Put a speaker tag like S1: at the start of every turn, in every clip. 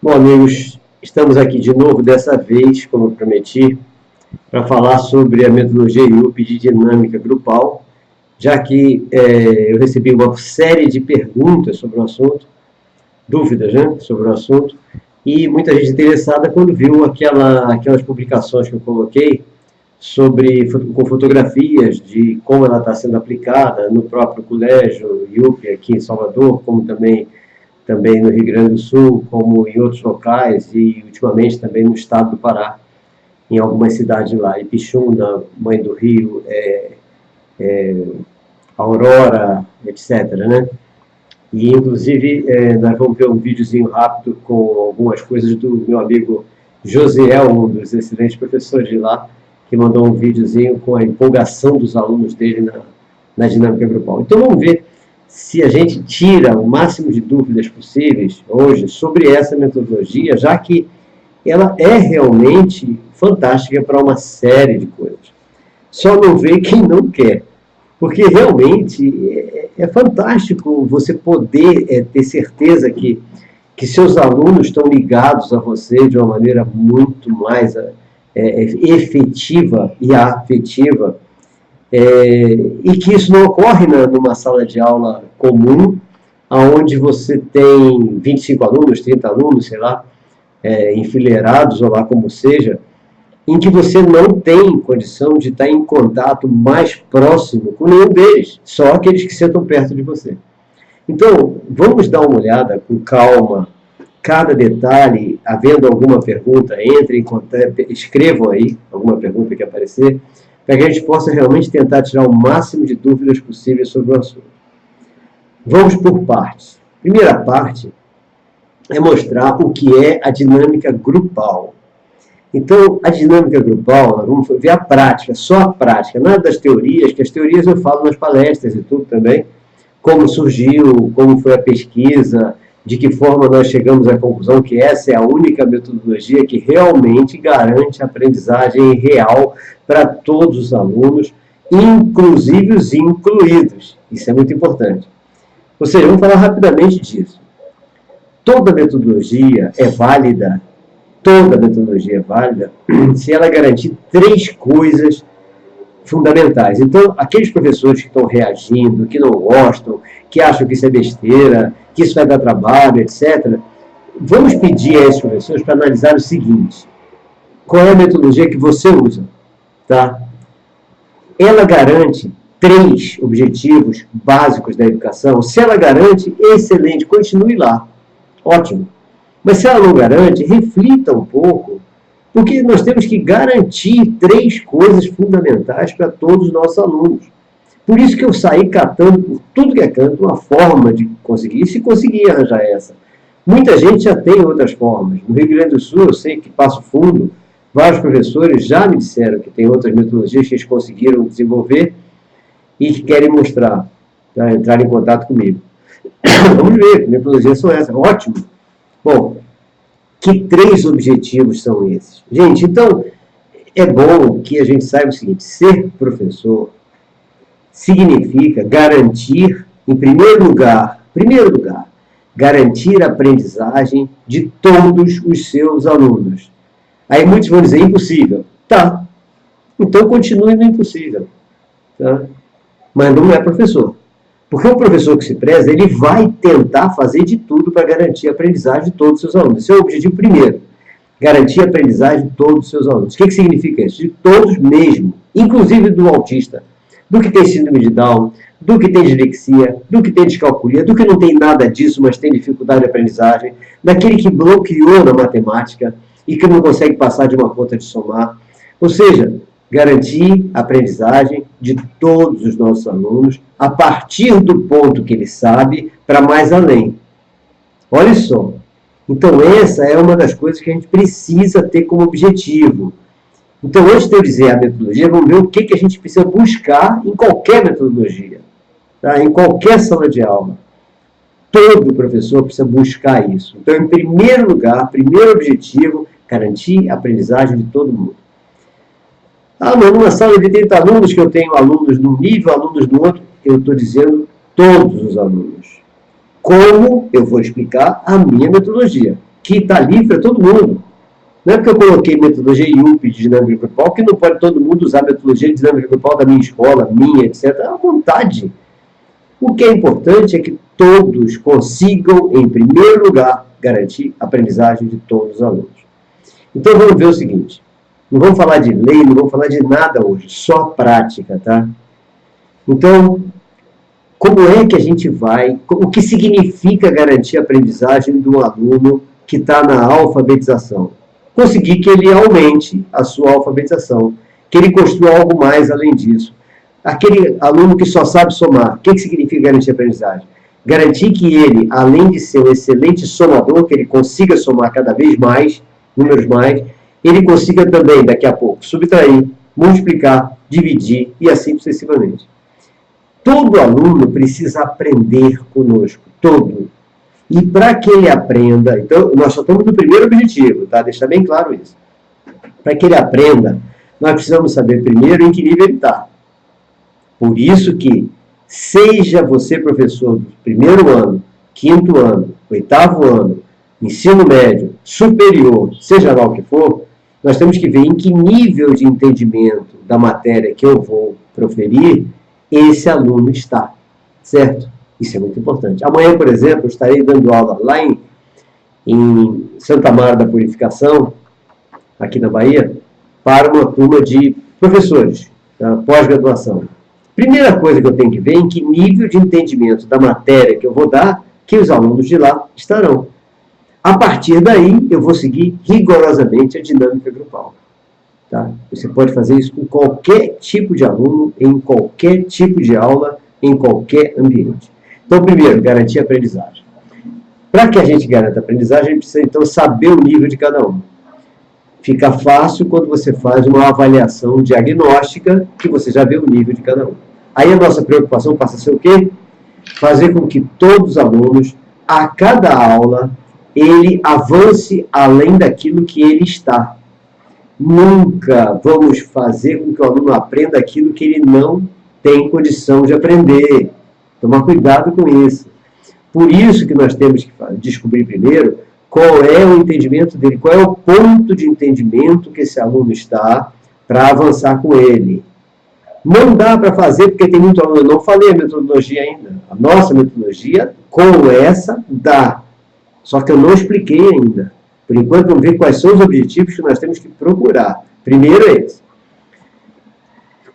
S1: Bom, amigos, estamos aqui de novo, dessa vez, como eu prometi, para falar sobre a metodologia IUP de dinâmica grupal, já que eu recebi uma série de perguntas sobre o assunto, dúvidas, né, sobre o assunto, e muita gente interessada quando viu aquelas publicações que eu coloquei com fotografias de como ela está sendo aplicada no próprio colégio IUP aqui em Salvador, como também no Rio Grande do Sul, como em outros locais e ultimamente também no estado do Pará, em algumas cidades lá, Ipixuna, Mãe do Rio, Aurora, etc., né? E, inclusive, nós vamos ver um videozinho rápido com algumas coisas do meu amigo Josiel, um dos excelentes professores de lá, que mandou um videozinho com a empolgação dos alunos dele na dinâmica grupal. Então, vamos ver se a gente tira o máximo de dúvidas possíveis hoje sobre essa metodologia, já que ela é realmente fantástica para uma série de coisas. Só não vê quem não quer, porque realmente é fantástico você poder ter certeza que seus alunos estão ligados a você de uma maneira muito mais efetiva e afetiva, e que isso não ocorre numa sala de aula comum, onde você tem 25 alunos, 30 alunos, sei lá, enfileirados, ou lá como seja, em que você não tem condição de estar em contato mais próximo com nenhum deles, só aqueles que sentam perto de você. Então, vamos dar uma olhada com calma, cada detalhe. Havendo alguma pergunta, entrem em contato, escrevam aí alguma pergunta que aparecer, para que a gente possa realmente tentar tirar o máximo de dúvidas possíveis sobre o assunto. Vamos por partes. Primeira parte é mostrar o que é a dinâmica grupal. Então, a dinâmica grupal, nós vamos ver a prática, só a prática, nada das teorias, que as teorias eu falo nas palestras e tudo também, como surgiu, como foi a pesquisa, de que forma nós chegamos à conclusão que essa é a única metodologia que realmente garante a aprendizagem real para todos os alunos, inclusive os incluídos. Isso é muito importante. Ou seja, vamos falar rapidamente disso. Toda metodologia é válida se ela garantir três coisas fundamentais. Então, aqueles professores que estão reagindo, que não gostam, que acham que isso é besteira, que isso vai dar trabalho, etc., vamos pedir a esses professores para analisar o seguinte: qual é a metodologia que você usa? Tá? Ela garante três objetivos básicos da educação? Se ela garante, excelente, continue lá. Ótimo. Mas se ela não garante, reflita um pouco, porque nós temos que garantir três coisas fundamentais para todos os nossos alunos. Por isso que eu saí catando por tudo que é canto uma forma de conseguir, se conseguir arranjar essa. Muita gente já tem outras formas. No Rio Grande do Sul, eu sei que Passo Fundo, vários professores já me disseram que tem outras metodologias que eles conseguiram desenvolver e que querem mostrar, para entrar em contato comigo. Vamos ver, que metodologias são essas. Ótimo. Bom, que três objetivos são esses? Gente, então, é bom que a gente saiba o seguinte: ser professor significa garantir, em primeiro lugar, garantir a aprendizagem de todos os seus alunos. Aí muitos vão dizer, impossível. Tá, então continue no impossível. Tá? Mas não é professor. Porque o professor que se preza, ele vai tentar fazer de tudo para garantir a aprendizagem de todos os seus alunos. Esse é o objetivo primeiro. Garantir a aprendizagem de todos os seus alunos. O que significa isso? De todos mesmo. Inclusive do autista, do que tem síndrome de Down, do que tem dislexia, do que tem descalculia, do que não tem nada disso, mas tem dificuldade de aprendizagem, daquele que bloqueou na matemática e que não consegue passar de uma conta de somar. Ou seja, garantir a aprendizagem de todos os nossos alunos a partir do ponto que ele sabe para mais além. Olha só. Então, essa é uma das coisas que a gente precisa ter como objetivo. Então, antes de eu dizer a metodologia, vamos ver o que a gente precisa buscar em qualquer metodologia, tá? Em qualquer sala de aula. Todo professor precisa buscar isso. Então, em primeiro lugar, primeiro objetivo, garantir a aprendizagem de todo mundo. Ah, mas numa sala de 30 alunos, que eu tenho alunos num nível, alunos no outro, eu estou dizendo todos os alunos. Como eu vou explicar a minha metodologia, que está livre para todo mundo. Não é porque eu coloquei metodologia IUP de dinâmica grupal que não pode todo mundo usar a metodologia de dinâmica grupal da minha escola, minha, etc. À vontade. O que é importante é que todos consigam, em primeiro lugar, garantir a aprendizagem de todos os alunos. Então vamos ver o seguinte, não vamos falar de lei, não vamos falar de nada hoje, só prática, tá? Então, como é que a gente vai, o que significa garantir a aprendizagem do aluno que está na alfabetização? Conseguir que ele aumente a sua alfabetização, que ele construa algo mais além disso. Aquele aluno que só sabe somar, o que significa garantir a aprendizagem? Garantir que ele, além de ser um excelente somador, que ele consiga somar cada vez mais, números mais, ele consiga também, daqui a pouco, subtrair, multiplicar, dividir e assim sucessivamente. Todo aluno precisa aprender conosco, todo. E para que ele aprenda, então, nós só estamos no primeiro objetivo, tá? Deixa bem claro isso. Para que ele aprenda, nós precisamos saber primeiro em que nível ele está. Por isso que, seja você professor do primeiro ano, quinto ano, oitavo ano, ensino médio, superior, seja lá o que for, nós temos que ver em que nível de entendimento da matéria que eu vou proferir esse aluno está, certo? Isso é muito importante. Amanhã, por exemplo, eu estarei dando aula lá em Santa Mara da Purificação, aqui na Bahia, para uma turma de professores da pós-graduação. Primeira coisa que eu tenho que ver é em que nível de entendimento da matéria que eu vou dar, que os alunos de lá estarão. A partir daí, eu vou seguir rigorosamente a dinâmica grupal. Tá? Você pode fazer isso com qualquer tipo de aluno, em qualquer tipo de aula, em qualquer ambiente. Então, primeiro, garantir a aprendizagem. Para que a gente garanta a aprendizagem, a gente precisa, então, saber o nível de cada um. Fica fácil quando você faz uma avaliação diagnóstica, que você já vê o nível de cada um. Aí a nossa preocupação passa a ser o quê? Fazer com que todos os alunos, a cada aula, ele avance além daquilo que ele está. Nunca vamos fazer com que o aluno aprenda aquilo que ele não tem condição de aprender. Tomar cuidado com isso. Por isso que nós temos que descobrir primeiro qual é o entendimento dele, qual é o ponto de entendimento que esse aluno está para avançar com ele. Não dá para fazer, porque tem muito aluno, eu não falei a metodologia ainda. A nossa metodologia, com essa, dá. Só que eu não expliquei ainda. Por enquanto, vamos ver quais são os objetivos que nós temos que procurar. Primeiro é esse.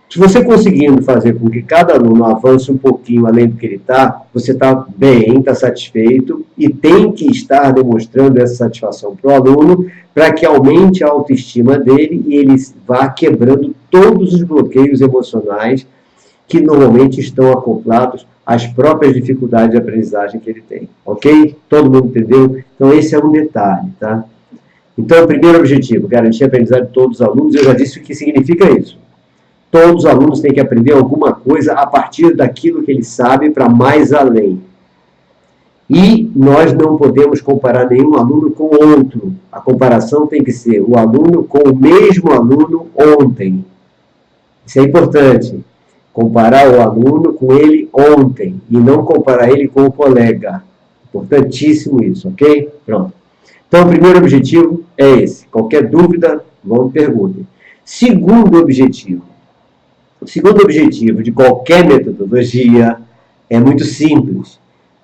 S1: Se você conseguindo fazer com que cada aluno avance um pouquinho além do que ele está, você está bem, está satisfeito e tem que estar demonstrando essa satisfação para o aluno para que aumente a autoestima dele e ele vá quebrando todos os bloqueios emocionais que normalmente estão acoplados às próprias dificuldades de aprendizagem que ele tem. Ok? Todo mundo entendeu? Então esse é um detalhe, tá? Então o primeiro objetivo, garantir a aprendizagem de todos os alunos, eu já disse o que significa isso. Todos os alunos têm que aprender alguma coisa a partir daquilo que eles sabem para mais além. E nós não podemos comparar nenhum aluno com outro. A comparação tem que ser o aluno com o mesmo aluno ontem. Isso é importante. Comparar o aluno com ele ontem e não comparar ele com o colega. Importantíssimo isso, ok? Pronto. Então, o primeiro objetivo é esse. Qualquer dúvida, vão perguntem. Segundo objetivo. O segundo objetivo de qualquer metodologia é muito simples.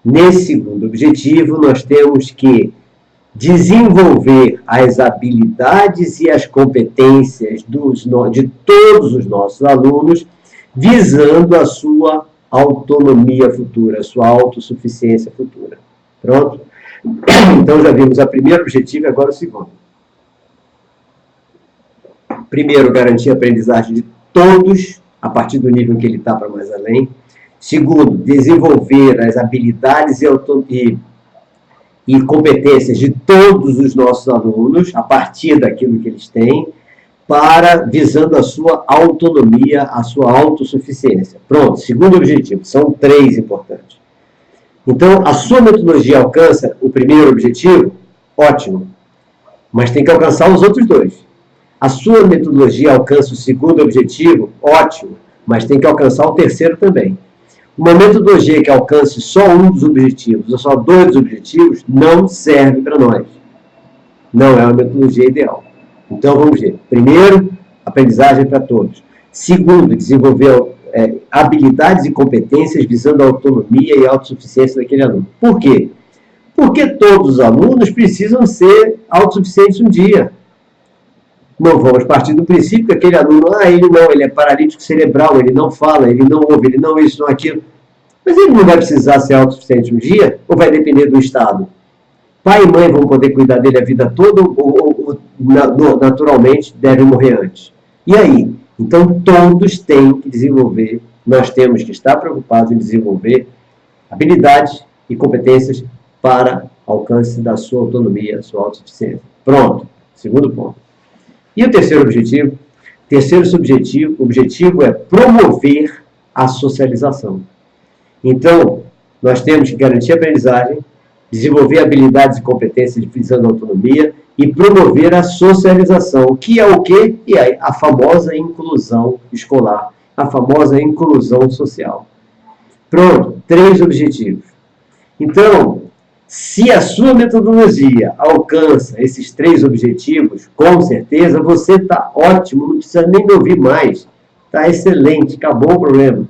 S1: Nesse segundo objetivo, nós temos que desenvolver as habilidades e as competências de todos os nossos alunos, visando a sua autonomia futura, a sua autossuficiência futura. Pronto? Então, já vimos o primeiro objetivo e agora o segundo. Primeiro, garantir a aprendizagem de todos, a partir do nível que ele está para mais além. Segundo, desenvolver as habilidades e competências de todos os nossos alunos, a partir daquilo que eles têm, visando a sua autonomia, a sua autossuficiência. Pronto, segundo objetivo. São 3 importantes. Então, a sua metodologia alcança o primeiro objetivo? Ótimo. Mas tem que alcançar os outros 2. A sua metodologia alcança o segundo objetivo? Ótimo, mas tem que alcançar o terceiro também. Uma metodologia que alcance só um dos objetivos, ou só 2 dos objetivos, não serve para nós. não é uma metodologia ideal. Então, vamos ver. Primeiro, aprendizagem para todos. Segundo, desenvolver habilidades e competências visando a autonomia e a autossuficiência daquele aluno. Por quê? Porque todos os alunos precisam ser autossuficientes um dia. Não vamos partir do princípio que aquele aluno, ele é paralítico cerebral, ele não fala, ele não ouve, ele não isso, não aquilo. Mas ele não vai precisar ser autossuficiente um dia, ou vai depender do Estado? Pai e mãe vão poder cuidar dele a vida toda, ou naturalmente devem morrer antes? E aí? Então, todos têm que desenvolver, nós temos que estar preocupados em desenvolver habilidades e competências para alcance da sua autonomia, sua autossuficiência. Pronto, segundo ponto. E o terceiro objetivo? O terceiro objetivo é promover a socialização. Então, nós temos que garantir a aprendizagem, desenvolver habilidades e competências visando a autonomia e promover a socialização, que é o quê? E aí, a famosa inclusão escolar, a famosa inclusão social. Pronto, 3 objetivos. Então, se a sua metodologia alcança esses 3 objetivos, com certeza você está ótimo, não precisa nem me ouvir mais. Está excelente, acabou o problema.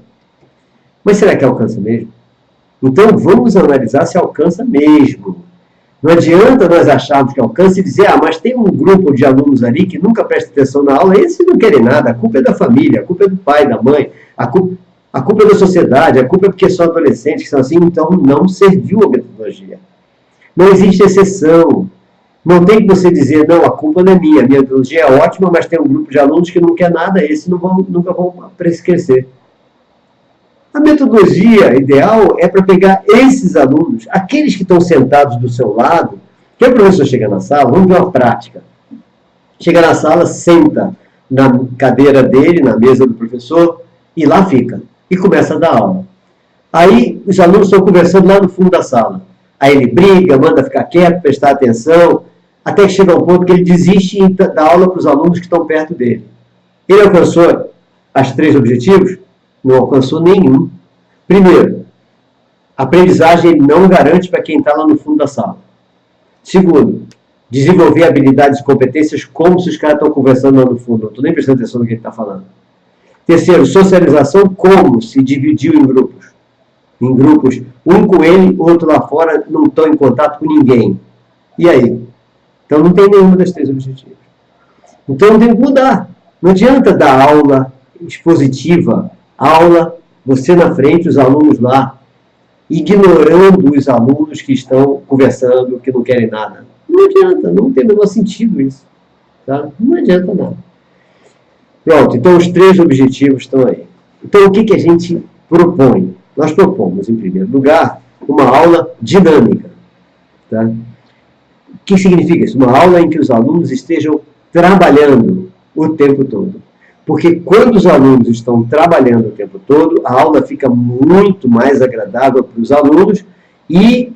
S1: Mas será que alcança mesmo? Então vamos analisar se alcança mesmo. Não adianta nós acharmos que alcança e dizer, mas tem um grupo de alunos ali que nunca presta atenção na aula, esses não querem nada, a culpa é da família, a culpa é do pai, da mãe, a culpa é da sociedade, a culpa é porque são adolescentes que são assim, então não serviu a metodologia. Não existe exceção. Não tem que você dizer, não, a culpa não é minha, a minha metodologia é ótima, mas tem um grupo de alunos que não quer nada, esses nunca vão crescer. A metodologia ideal é para pegar esses alunos, aqueles que estão sentados do seu lado, que o professor chega na sala, vamos ver uma prática. Chega na sala, senta na cadeira dele, na mesa do professor, e lá fica. E começa a dar aula. Aí os alunos estão conversando lá no fundo da sala. Aí ele briga, manda ficar quieto, prestar atenção, até que chega um ponto que ele desiste e dá aula para os alunos que estão perto dele. Ele alcançou os 3 objetivos? Não alcançou nenhum. Primeiro, a aprendizagem não garante para quem está lá no fundo da sala. Segundo, desenvolver habilidades e competências como se os caras estão conversando lá no fundo. Não estou nem prestando atenção no que ele está falando. Terceiro, socialização como se dividiu em grupos. Em grupos, um com ele, outro lá fora, não estão em contato com ninguém. E aí? Então não tem nenhuma das 3 objetivos. Então tem que mudar. Não adianta dar aula expositiva, aula, você na frente, os alunos lá, ignorando os alunos que estão conversando, que não querem nada. Não adianta, não tem o menor sentido isso. Tá? Não adianta nada. Pronto, então os 3 objetivos estão aí. Então o que a gente propõe? Nós propomos, em primeiro lugar, uma aula dinâmica. Tá? O que significa isso? Uma aula em que os alunos estejam trabalhando o tempo todo. Porque quando os alunos estão trabalhando o tempo todo, a aula fica muito mais agradável para os alunos e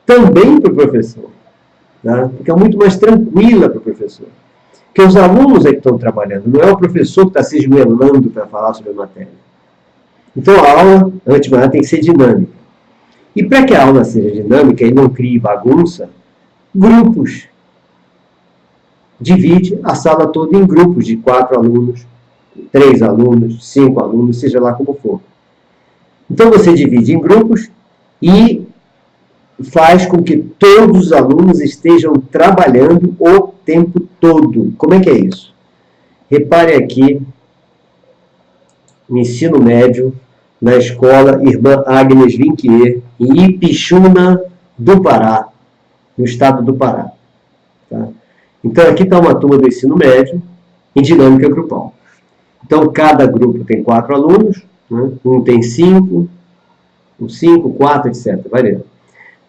S1: também para o professor. Tá? Fica muito mais tranquila para o professor. Porque os alunos é que estão trabalhando, não é o professor que está se esmelando para falar sobre a matéria. Então a aula, antes de mais, tem que ser dinâmica. E para que a aula seja dinâmica e não crie bagunça, grupos. Divide a sala toda em grupos de 4 alunos, 3 alunos, 5 alunos, seja lá como for. Então você divide em grupos e faz com que todos os alunos estejam trabalhando o tempo todo. Como é que é isso? Repare aqui, no ensino médio, na escola Irmã Agnes Vinquier, em Ipixuna do Pará, no estado do Pará. Tá? Então aqui está uma turma do ensino médio em dinâmica grupal. Então cada grupo tem 4 alunos, né? Um tem 5, 4, etc. Vai vendo.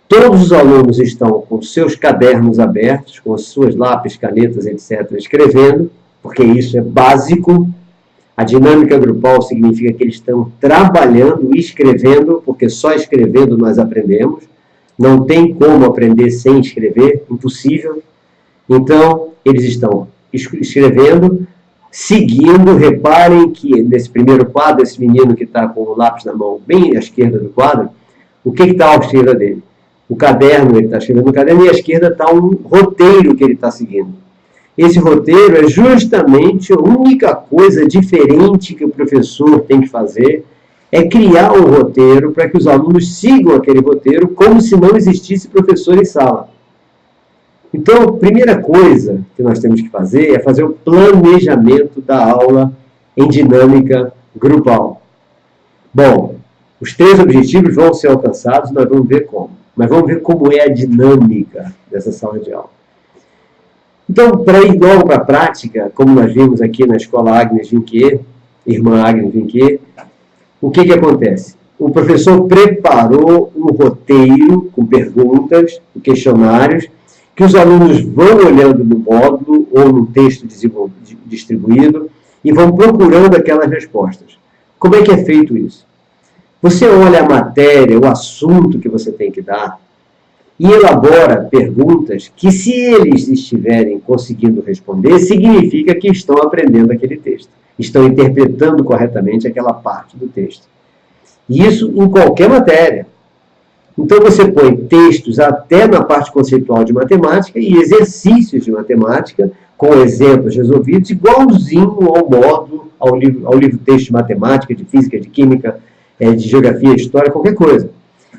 S1: Todos os alunos estão com seus cadernos abertos, com as suas lápis, canetas, etc., escrevendo, porque isso é básico. A dinâmica grupal significa que eles estão trabalhando e escrevendo, porque só escrevendo nós aprendemos. Não tem como aprender sem escrever, impossível. Então, eles estão escrevendo, seguindo. Reparem que nesse primeiro quadro, esse menino que está com o lápis na mão bem à esquerda do quadro, o que está à esquerda dele? o caderno, ele está escrevendo no caderno, e à esquerda está um roteiro que ele está seguindo. Esse roteiro é justamente a única coisa diferente que o professor tem que fazer, é criar um roteiro para que os alunos sigam aquele roteiro como se não existisse professor em sala. Então, a primeira coisa que nós temos que fazer é fazer o planejamento da aula em dinâmica grupal. Bom, os 3 objetivos vão ser alcançados, nós vamos ver como. Mas vamos ver como é a dinâmica dessa sala de aula. Então, para ir logo para a prática, como nós vimos aqui na escola Agnes Vinquier, irmã Agnes Vinquier, o que acontece? O professor preparou um roteiro com perguntas, questionários, que os alunos vão olhando no módulo ou no texto distribuído e vão procurando aquelas respostas. Como é que é feito isso? Você olha a matéria, o assunto que você tem que dar e elabora perguntas que, se eles estiverem conseguindo responder, significa que estão aprendendo aquele texto, estão interpretando corretamente aquela parte do texto. E isso em qualquer matéria. Então, você põe textos até na parte conceitual de matemática e exercícios de matemática, com exemplos resolvidos, igualzinho ao módulo, ao livro texto de matemática, de física, de química, de geografia, história, qualquer coisa.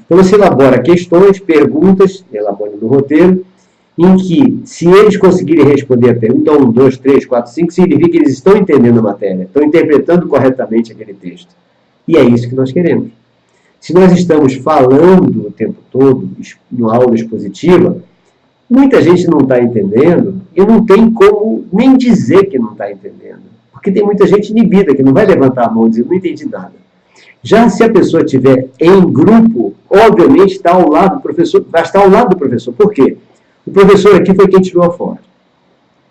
S1: Então, você elabora questões, perguntas, elabora no roteiro, em que, se eles conseguirem responder a pergunta 1, 2, 3, 4, 5, significa que eles estão entendendo a matéria, estão interpretando corretamente aquele texto. E é isso que nós queremos. Se nós estamos falando o tempo todo, numa aula expositiva, muita gente não está entendendo e não tem como nem dizer que não está entendendo. Porque tem muita gente inibida, que não vai levantar a mão e dizer, não entendi nada. Já se a pessoa estiver em grupo, obviamente está ao lado do professor, vai estar ao lado do professor. Por quê? O professor aqui foi quem tirou a foto.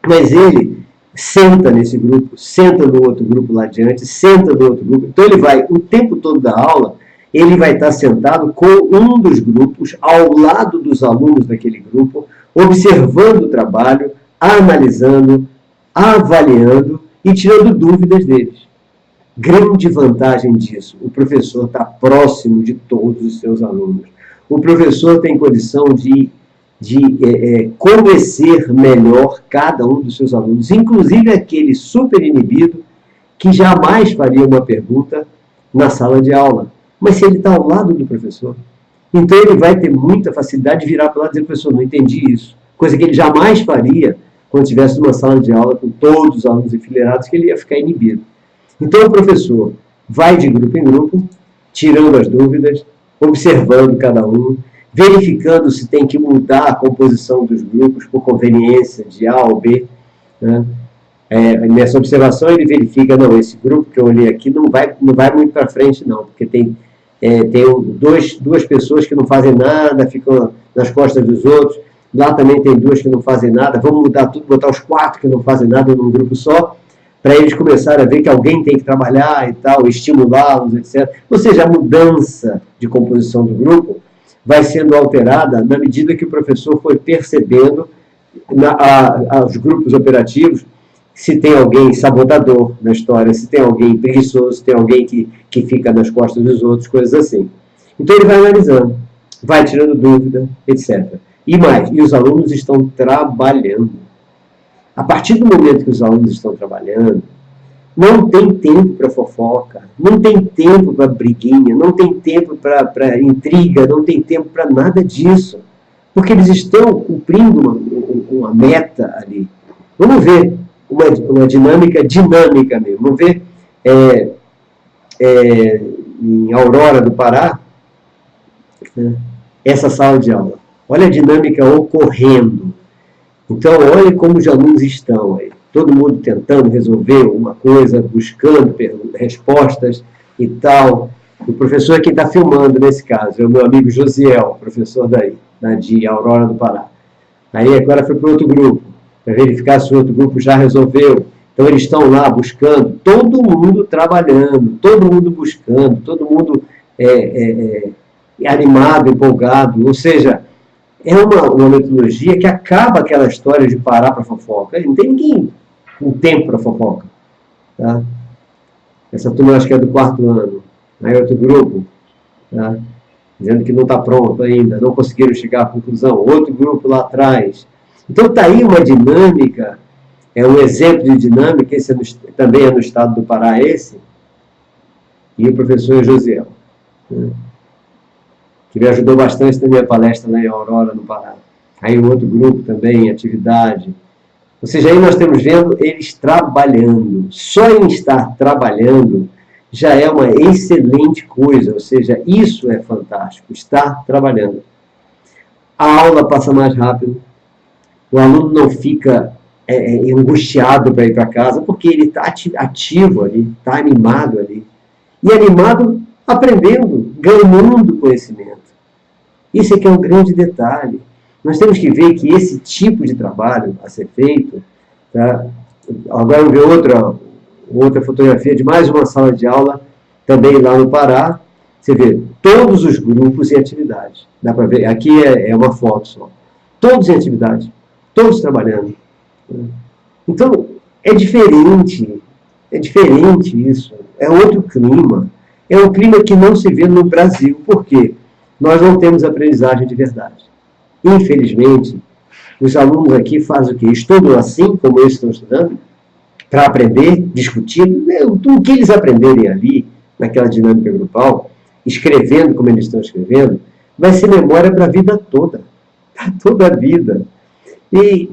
S1: Mas ele senta nesse grupo, senta no outro grupo lá adiante, senta no outro grupo. Então ele vai, o tempo todo da aula, ele vai estar sentado com um dos grupos, ao lado dos alunos daquele grupo, observando o trabalho, analisando, avaliando e tirando dúvidas deles. Grande vantagem disso, o professor está próximo de todos os seus alunos. O professor tem condição de conhecer melhor cada um dos seus alunos, inclusive aquele super inibido que jamais faria uma pergunta na sala de aula. Mas se ele está ao lado do professor, então ele vai ter muita facilidade de virar para lá e dizer, professor, não entendi isso. Coisa que ele jamais faria quando estivesse numa sala de aula com todos os alunos enfileirados, que ele ia ficar inibido. Então o professor vai de grupo em grupo, tirando as dúvidas, observando cada um, verificando se tem que mudar a composição dos grupos por conveniência de A ou B. Né? Nessa observação ele verifica, não, esse grupo que eu olhei aqui não vai muito para frente não, porque tem duas pessoas que não fazem nada, ficam nas costas dos outros, lá também tem 2 que não fazem nada, vamos mudar tudo, botar os 4 que não fazem nada num grupo só, para eles começarem a ver que alguém tem que trabalhar e tal, estimulá-los, etc. Ou seja, a mudança de composição do grupo vai sendo alterada na medida que o professor foi percebendo os grupos operativos, se tem alguém sabotador na história, se tem alguém preguiçoso, se tem alguém que fica nas costas dos outros, coisas assim. Então ele vai analisando, vai tirando dúvida, etc. E mais, e os alunos estão trabalhando. A partir do momento que os alunos estão trabalhando, não tem tempo para fofoca, não tem tempo para briguinha, não tem tempo para intriga, não tem tempo para nada disso. Porque eles estão cumprindo uma meta ali. Vamos ver uma dinâmica mesmo. Vamos ver em Aurora do Pará, essa sala de aula. Olha a dinâmica ocorrendo. Então, olha como os alunos estão aí. Todo mundo tentando resolver uma coisa, buscando respostas e tal. O professor é quem está filmando nesse caso, é o meu amigo Josiel, professor de Aurora do Pará. Aí agora foi para outro grupo, para verificar se o outro grupo já resolveu. Então eles estão lá buscando, todo mundo trabalhando, todo mundo buscando, todo mundo animado, empolgado, ou seja, é uma metodologia que acaba aquela história de parar para fofoca. Não tem ninguém com tempo para fofoca. Tá? Essa turma acho que é do 4º ano. Aí outro grupo. Tá? dizendo que não está pronto ainda, não conseguiram chegar à conclusão. Outro grupo lá atrás. Então está aí uma dinâmica, é um exemplo de dinâmica, esse também é no estado do Pará, esse, e o professor Josiel, né, que me ajudou bastante na minha palestra lá em Aurora, no Pará. Aí o outro grupo também, atividade. Ou seja, aí nós estamos vendo eles trabalhando. Só em estar trabalhando já é uma excelente coisa, ou seja, isso é fantástico, estar trabalhando. A aula passa mais rápido, o aluno não fica angustiado para ir para casa, porque ele está ativo ali, está animado ali. E animado aprendendo, ganhando conhecimento. Isso é que é um grande detalhe. Nós temos que ver que esse tipo de trabalho a ser feito, tá? Agora eu vi outra fotografia de mais uma sala de aula, também lá no Pará. Você vê todos os grupos em atividade. Dá para ver, aqui é uma foto só. Todos em atividade, todos trabalhando. Então, é diferente isso, é outro clima. É um clima que não se vê no Brasil. Por quê? Nós não temos aprendizagem de verdade. Infelizmente, os alunos aqui fazem o quê? Estudam assim, como eles estão estudando, para aprender, discutindo. O que eles aprenderem ali, naquela dinâmica grupal, escrevendo como eles estão escrevendo, vai ser memória para a vida toda. Para toda a vida. E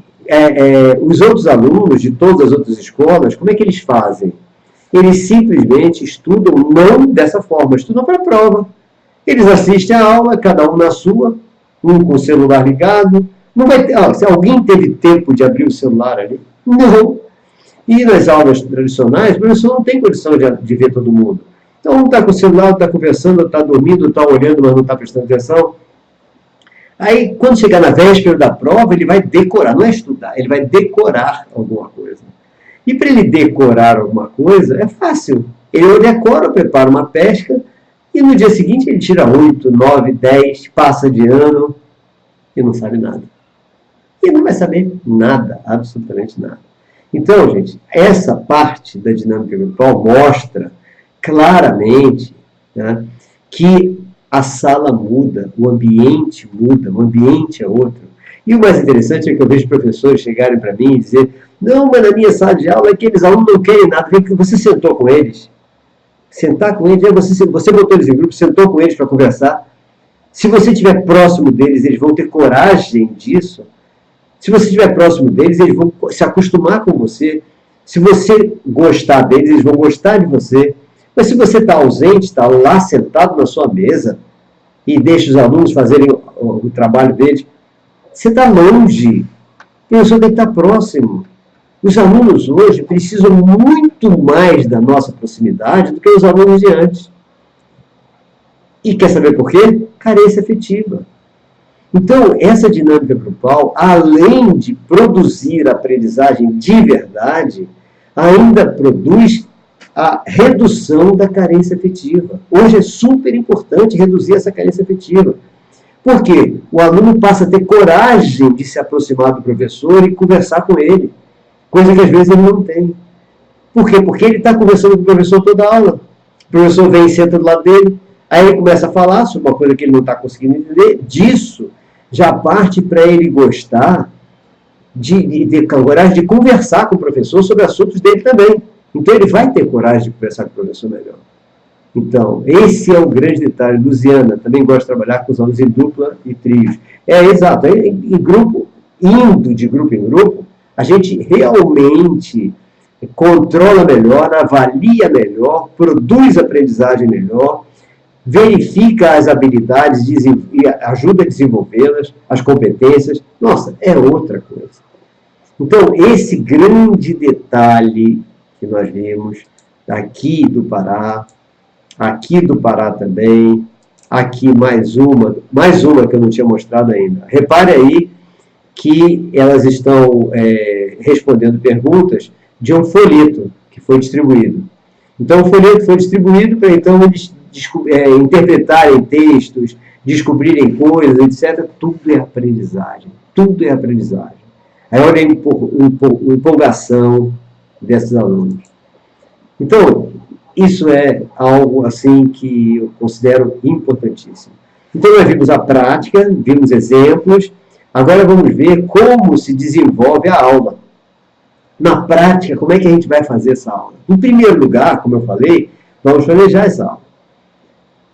S1: os outros alunos de todas as outras escolas, como é que eles fazem? Eles simplesmente estudam não dessa forma, estudam para a prova. Eles assistem a aula, cada um na sua, um com o celular ligado. Não vai ter, se alguém teve tempo de abrir o celular ali? Não. E nas aulas tradicionais, o professor não tem condição de ver todo mundo. Então, um está com o celular, está conversando, está dormindo, está olhando, mas não está prestando atenção. Aí, quando chegar na véspera da prova, ele vai decorar, não é estudar, ele vai decorar alguma coisa. E para ele decorar alguma coisa, é fácil. Ele decora, prepara uma pesca, e no dia seguinte ele tira 8, 9, 10, passa de ano e não sabe nada. E não vai saber nada, absolutamente nada. Então, gente, essa parte da dinâmica grupal mostra claramente, né, que a sala muda, o ambiente é outro. E o mais interessante é que eu vejo professores chegarem para mim e dizer: não, mas na minha sala de aula aqueles alunos não querem nada, você sentou com eles. Sentar com eles, você botou eles em grupo, sentou com eles para conversar. Se você estiver próximo deles, eles vão ter coragem disso. Se você estiver próximo deles, eles vão se acostumar com você. Se você gostar deles, eles vão gostar de você. Mas se você está ausente, está lá sentado na sua mesa e deixa os alunos fazerem o trabalho deles, você está longe. O professor tem que estar próximo. Os alunos hoje precisam muito mais da nossa proximidade do que os alunos de antes. E quer saber por quê? Carência afetiva. Então, essa dinâmica grupal, além de produzir aprendizagem de verdade, ainda produz a redução da carência afetiva. Hoje é super importante reduzir essa carência afetiva. Por quê? O aluno passa a ter coragem de se aproximar do professor e conversar com ele, coisa que às vezes ele não tem. Por quê? Porque ele está conversando com o professor toda a aula. O professor vem e senta do lado dele, aí ele começa a falar sobre uma coisa que ele não está conseguindo entender. Disso já parte para ele gostar de ter coragem de conversar com o professor sobre assuntos dele também. Então ele vai ter coragem de conversar com o professor melhor. Então, esse é o grande detalhe. Luziana também gosta de trabalhar com os alunos em dupla e trios. Exato. Em grupo, indo de grupo em grupo, a gente realmente controla melhor, avalia melhor, produz aprendizagem melhor, verifica as habilidades e ajuda a desenvolvê-las, as competências. Nossa, é outra coisa. Então, esse grande detalhe que nós vimos aqui do Pará também, aqui mais uma que eu não tinha mostrado ainda. Repare aí que elas estão respondendo perguntas de um folheto que foi distribuído. Então, o folheto foi distribuído para então eles interpretarem textos, descobrirem coisas, etc. Tudo é aprendizagem. Tudo é aprendizagem. Aí olha a empolgação desses alunos. Então, isso é algo assim que eu considero importantíssimo. Então, nós vimos a prática, vimos exemplos, agora vamos ver como se desenvolve a aula. Na prática, como é que a gente vai fazer essa aula? Em primeiro lugar, como eu falei, vamos planejar essa aula.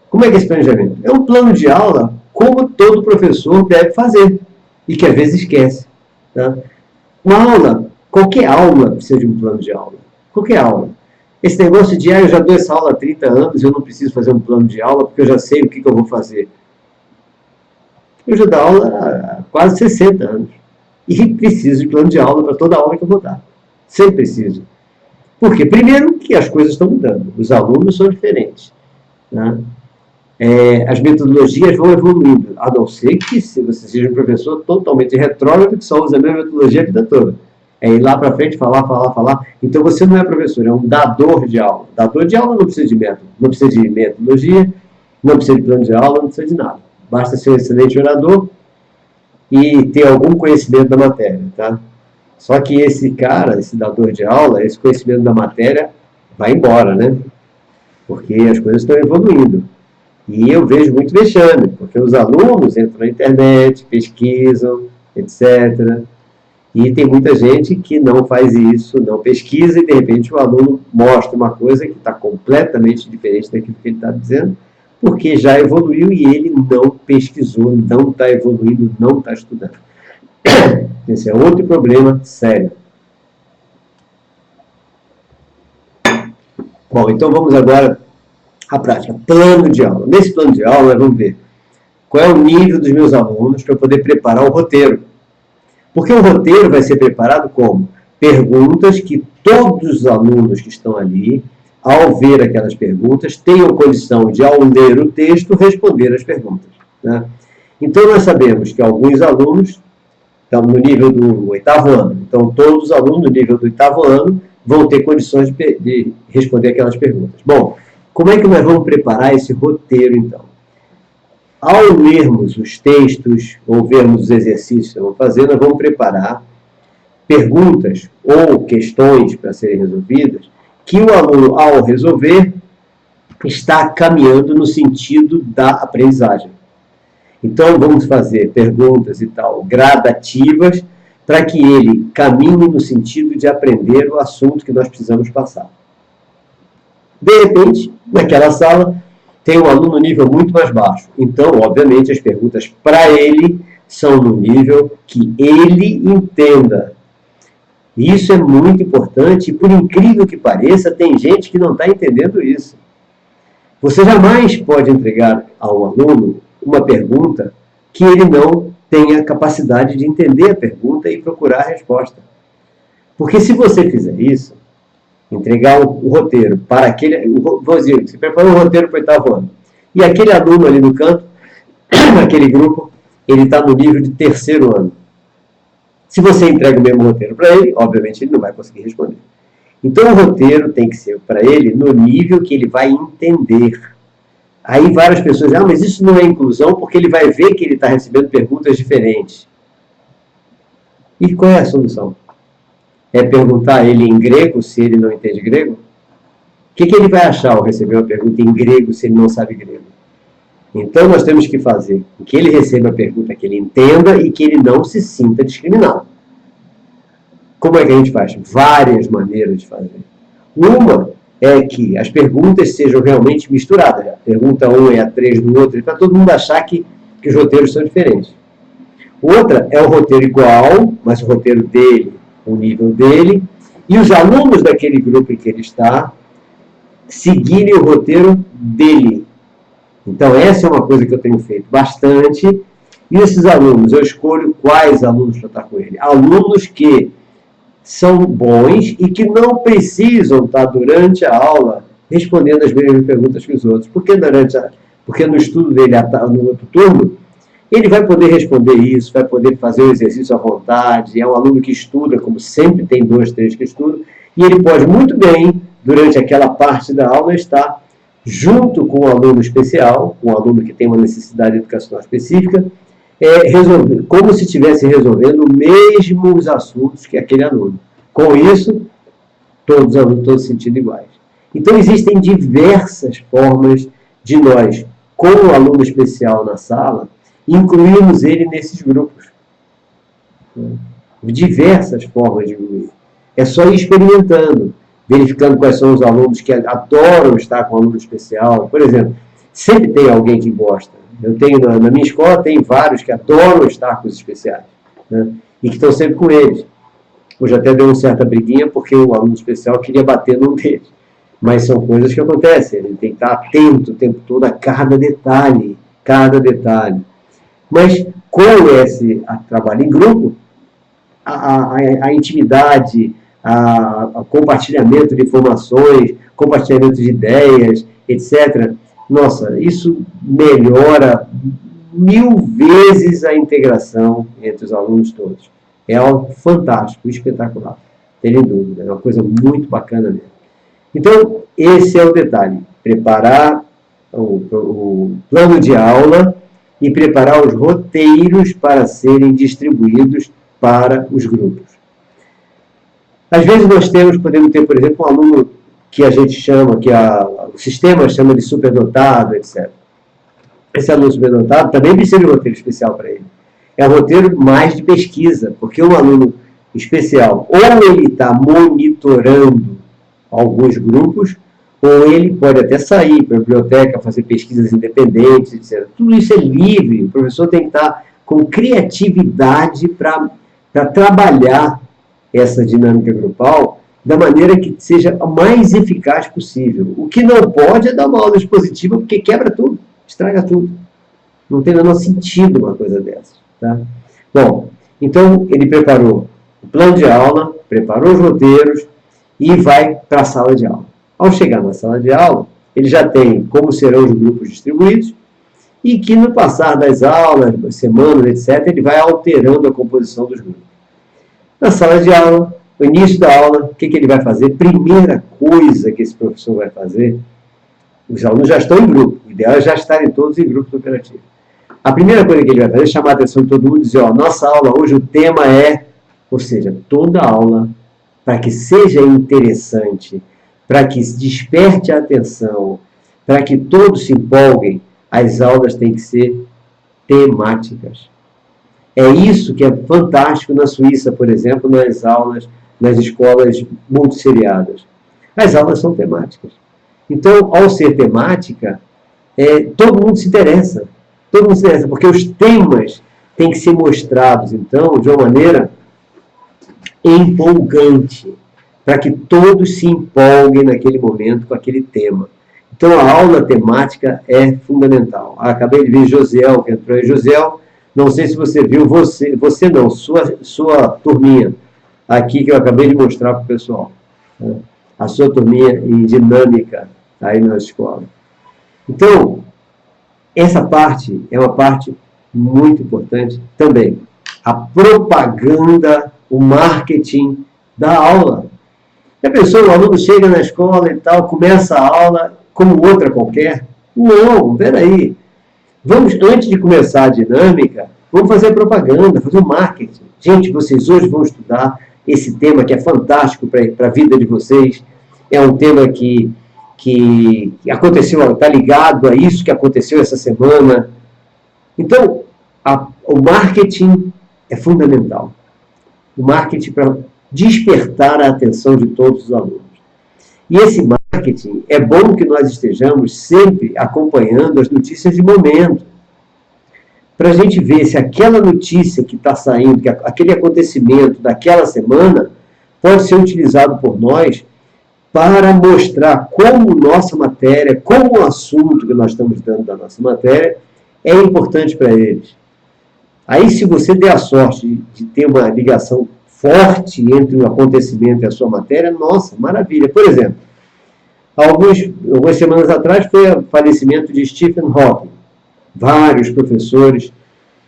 S1: Como é que é esse planejamento? É um plano de aula como todo professor deve fazer e que às vezes esquece. Tá? Uma aula, qualquer aula precisa de um plano de aula. Qualquer aula. Esse negócio de, eu já dou essa aula há 30 anos, eu não preciso fazer um plano de aula porque eu já sei o que eu vou fazer. Eu já dou aula há quase 60 anos. E preciso de plano de aula para toda aula que eu vou dar. Sempre preciso. Por quê? Primeiro que as coisas estão mudando. Os alunos são diferentes. Né? As metodologias vão evoluindo. A não ser que se você seja um professor totalmente retrógrado, que só usa a mesma metodologia a vida toda. É ir lá para frente, falar. Então você não é professor, é um dador de aula. Dador de aula não precisa de método, não precisa de metodologia, não precisa de plano de aula, não precisa de nada. Basta ser um excelente orador e ter algum conhecimento da matéria, tá? Só que esse cara, esse dador de aula, esse conhecimento da matéria vai embora, né? Porque as coisas estão evoluindo. E eu vejo muito vexame, porque os alunos entram na internet, pesquisam, etc. E tem muita gente que não faz isso, não pesquisa, e de repente o aluno mostra uma coisa que está completamente diferente daquilo que ele está dizendo, porque já evoluiu e ele não pesquisou, não está evoluindo, não está estudando. Esse é outro problema sério. Bom, então vamos agora à prática. Plano de aula. Nesse plano de aula, vamos ver qual é o nível dos meus alunos para eu poder preparar o roteiro. Porque o roteiro vai ser preparado como? Perguntas que todos os alunos que estão ali, ao ver aquelas perguntas, tenham condição de, ao ler o texto, responder as perguntas. Né? Então, nós sabemos que alguns alunos estão no nível do 8º ano. Então, todos os alunos do nível do 8º ano vão ter condições de responder aquelas perguntas. Bom, como é que nós vamos preparar esse roteiro, então? Ao lermos os textos, ou vermos os exercícios que eu vou fazer, nós vamos preparar perguntas ou questões para serem resolvidas, que o aluno, ao resolver, está caminhando no sentido da aprendizagem. Então, vamos fazer perguntas e tal, gradativas, para que ele caminhe no sentido de aprender o assunto que nós precisamos passar. De repente, naquela sala, tem um aluno no nível muito mais baixo. Então, obviamente, as perguntas para ele são no nível que ele entenda. E isso é muito importante, e por incrível que pareça, tem gente que não está entendendo isso. Você jamais pode entregar ao aluno uma pergunta que ele não tenha capacidade de entender a pergunta e procurar a resposta. Porque se você fizer isso, entregar o roteiro para aquele... Vou dizer, você preparou o roteiro para o 8º ano. E aquele aluno ali no canto, naquele grupo, ele está no nível de 3º ano. Se você entrega o mesmo roteiro para ele, obviamente ele não vai conseguir responder. Então o roteiro tem que ser para ele no nível que ele vai entender. Aí várias pessoas dizem, mas isso não é inclusão porque ele vai ver que ele está recebendo perguntas diferentes. E qual é a solução? É perguntar a ele em grego, se ele não entende grego? O que ele vai achar ao receber uma pergunta em grego, se ele não sabe grego? Então, nós temos que fazer com que ele receba a pergunta que ele entenda e que ele não se sinta discriminado. Como é que a gente faz? Várias maneiras de fazer. Uma é que as perguntas sejam realmente misturadas. A pergunta 1 é a 3 do outro, para todo mundo achar que os roteiros são diferentes. Outra é o roteiro igual, mas o roteiro dele, o nível dele, e os alunos daquele grupo em que ele está seguirem o roteiro dele. Então, essa é uma coisa que eu tenho feito bastante. E esses alunos, eu escolho quais alunos para estar com ele. Alunos que são bons e que não precisam estar durante a aula respondendo as mesmas perguntas que os outros. Porque no estudo dele, no outro turno, ele vai poder responder isso, vai poder fazer o exercício à vontade. É um aluno que estuda, como sempre tem 2, 3 que estudam, e ele pode muito bem, durante aquela parte da aula, estar junto com um aluno especial, um aluno que tem uma necessidade educacional específica, resolver, como se estivesse resolvendo os mesmos assuntos que aquele aluno. Com isso, todos os alunos estão se sentindo iguais. Então, existem diversas formas de nós com o aluno especial na sala, incluímos ele nesses grupos. Diversas formas de incluir. É só ir experimentando, verificando quais são os alunos que adoram estar com o aluno especial. Por exemplo, sempre tem alguém que gosta. Eu tenho, na minha escola, tem vários que adoram estar com os especiais, né? E que estão sempre com eles. Hoje até deu uma certa briguinha, porque o aluno especial queria bater num deles. Mas são coisas que acontecem. Ele tem que estar atento o tempo todo a cada detalhe. Cada detalhe. Mas com esse trabalho em grupo, a intimidade, o compartilhamento de informações, compartilhamento de ideias, etc. Nossa, isso melhora 1000 vezes a integração entre os alunos todos. É algo fantástico, espetacular, sem dúvida, é uma coisa muito bacana mesmo. Então, esse é o detalhe, preparar o plano de aula e preparar os roteiros para serem distribuídos para os grupos. Às vezes nós podemos ter, por exemplo, um aluno que a gente chama, o sistema chama de superdotado, etc. Esse aluno superdotado também precisa de um roteiro especial para ele. É um roteiro mais de pesquisa, porque um aluno especial, ou ele está monitorando alguns grupos, ou ele pode até sair para a biblioteca, fazer pesquisas independentes, etc. Tudo isso é livre, o professor tem que estar com criatividade para trabalhar essa dinâmica grupal da maneira que seja a mais eficaz possível. O que não pode é dar uma aula expositiva, porque quebra tudo, estraga tudo. Não tem o menor sentido uma coisa dessa. Tá? Bom, então ele preparou o plano de aula, preparou os roteiros e vai para a sala de aula. Ao chegar na sala de aula, ele já tem como serão os grupos distribuídos e que no passar das aulas, semanas, etc., ele vai alterando a composição dos grupos. Na sala de aula, no início da aula, o que ele vai fazer? Primeira coisa que esse professor vai fazer, os alunos já estão em grupo, o ideal é já estarem todos em grupos operativos. A primeira coisa que ele vai fazer é chamar a atenção de todo mundo e dizer, nossa aula hoje o tema é, ou seja, toda aula, para que seja interessante, para que desperte a atenção, para que todos se empolguem, as aulas têm que ser temáticas. É isso que é fantástico na Suíça, por exemplo, nas aulas, nas escolas multisseriadas. As aulas são temáticas. Então, ao ser temática, todo mundo se interessa. Todo mundo se interessa, porque os temas têm que ser mostrados, então, de uma maneira empolgante, para que todos se empolguem naquele momento com aquele tema. Então, a aula temática é fundamental. Acabei de ver Josiel, que entrou aí. Josiel, não sei se você viu, você não, sua turminha, aqui que eu acabei de mostrar para o pessoal. Né? A sua turminha em dinâmica aí na escola. Então, essa parte é uma parte muito importante também. A propaganda, o marketing da aula. Já pensou, o aluno chega na escola e tal, começa a aula como outra qualquer? Não, peraí. Vamos, antes de começar a dinâmica, vamos fazer propaganda, fazer o marketing. Gente, vocês hoje vão estudar esse tema que é fantástico para a vida de vocês. É um tema que aconteceu, está ligado a isso que aconteceu essa semana. Então, o marketing é fundamental. O marketing para despertar a atenção de todos os alunos. E esse marketing, é bom que nós estejamos sempre acompanhando as notícias de momento, para a gente ver se aquela notícia que está saindo, que aquele acontecimento daquela semana, pode ser utilizado por nós para mostrar como nossa matéria, como o assunto que nós estamos dando da nossa matéria, é importante para eles. Aí, se você der a sorte de ter uma ligação forte entre o acontecimento e a sua matéria, nossa, maravilha. Por exemplo, algumas semanas atrás foi o falecimento de Stephen Hawking. Vários professores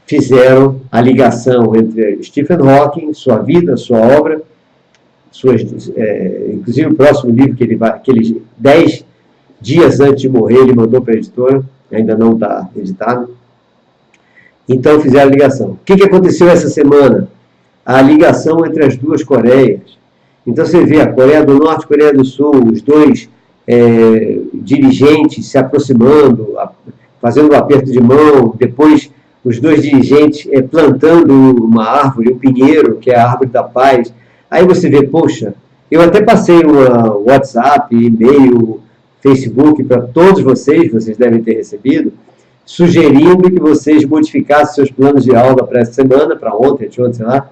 S1: fizeram a ligação entre Stephen Hawking, sua vida, sua obra, inclusive o próximo livro que ele 10 dias antes de morrer, ele mandou para a editora, ainda não está editado. Então fizeram a ligação. O que aconteceu essa semana? A ligação entre as duas Coreias. Então você vê a Coreia do Norte e a Coreia do Sul, os dois dirigentes se aproximando, fazendo um aperto de mão, depois os dois dirigentes plantando uma árvore, um pinheiro, que é a árvore da paz. Aí você vê, poxa, eu até passei um WhatsApp, e-mail, Facebook para todos vocês devem ter recebido, sugerindo que vocês modificassem seus planos de aula para essa semana, para ontem, sei lá,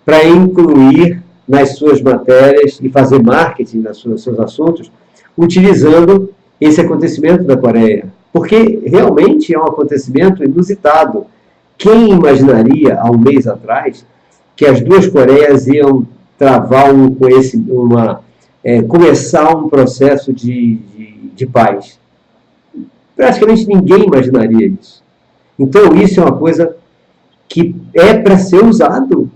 S1: para incluir nas suas matérias e fazer marketing nos seus assuntos, utilizando esse acontecimento da Coreia. Porque realmente é um acontecimento inusitado. Quem imaginaria, há um mês atrás, que as duas Coreias iam travar começar um processo de paz? Praticamente ninguém imaginaria isso. Então, isso é uma coisa que é para ser usado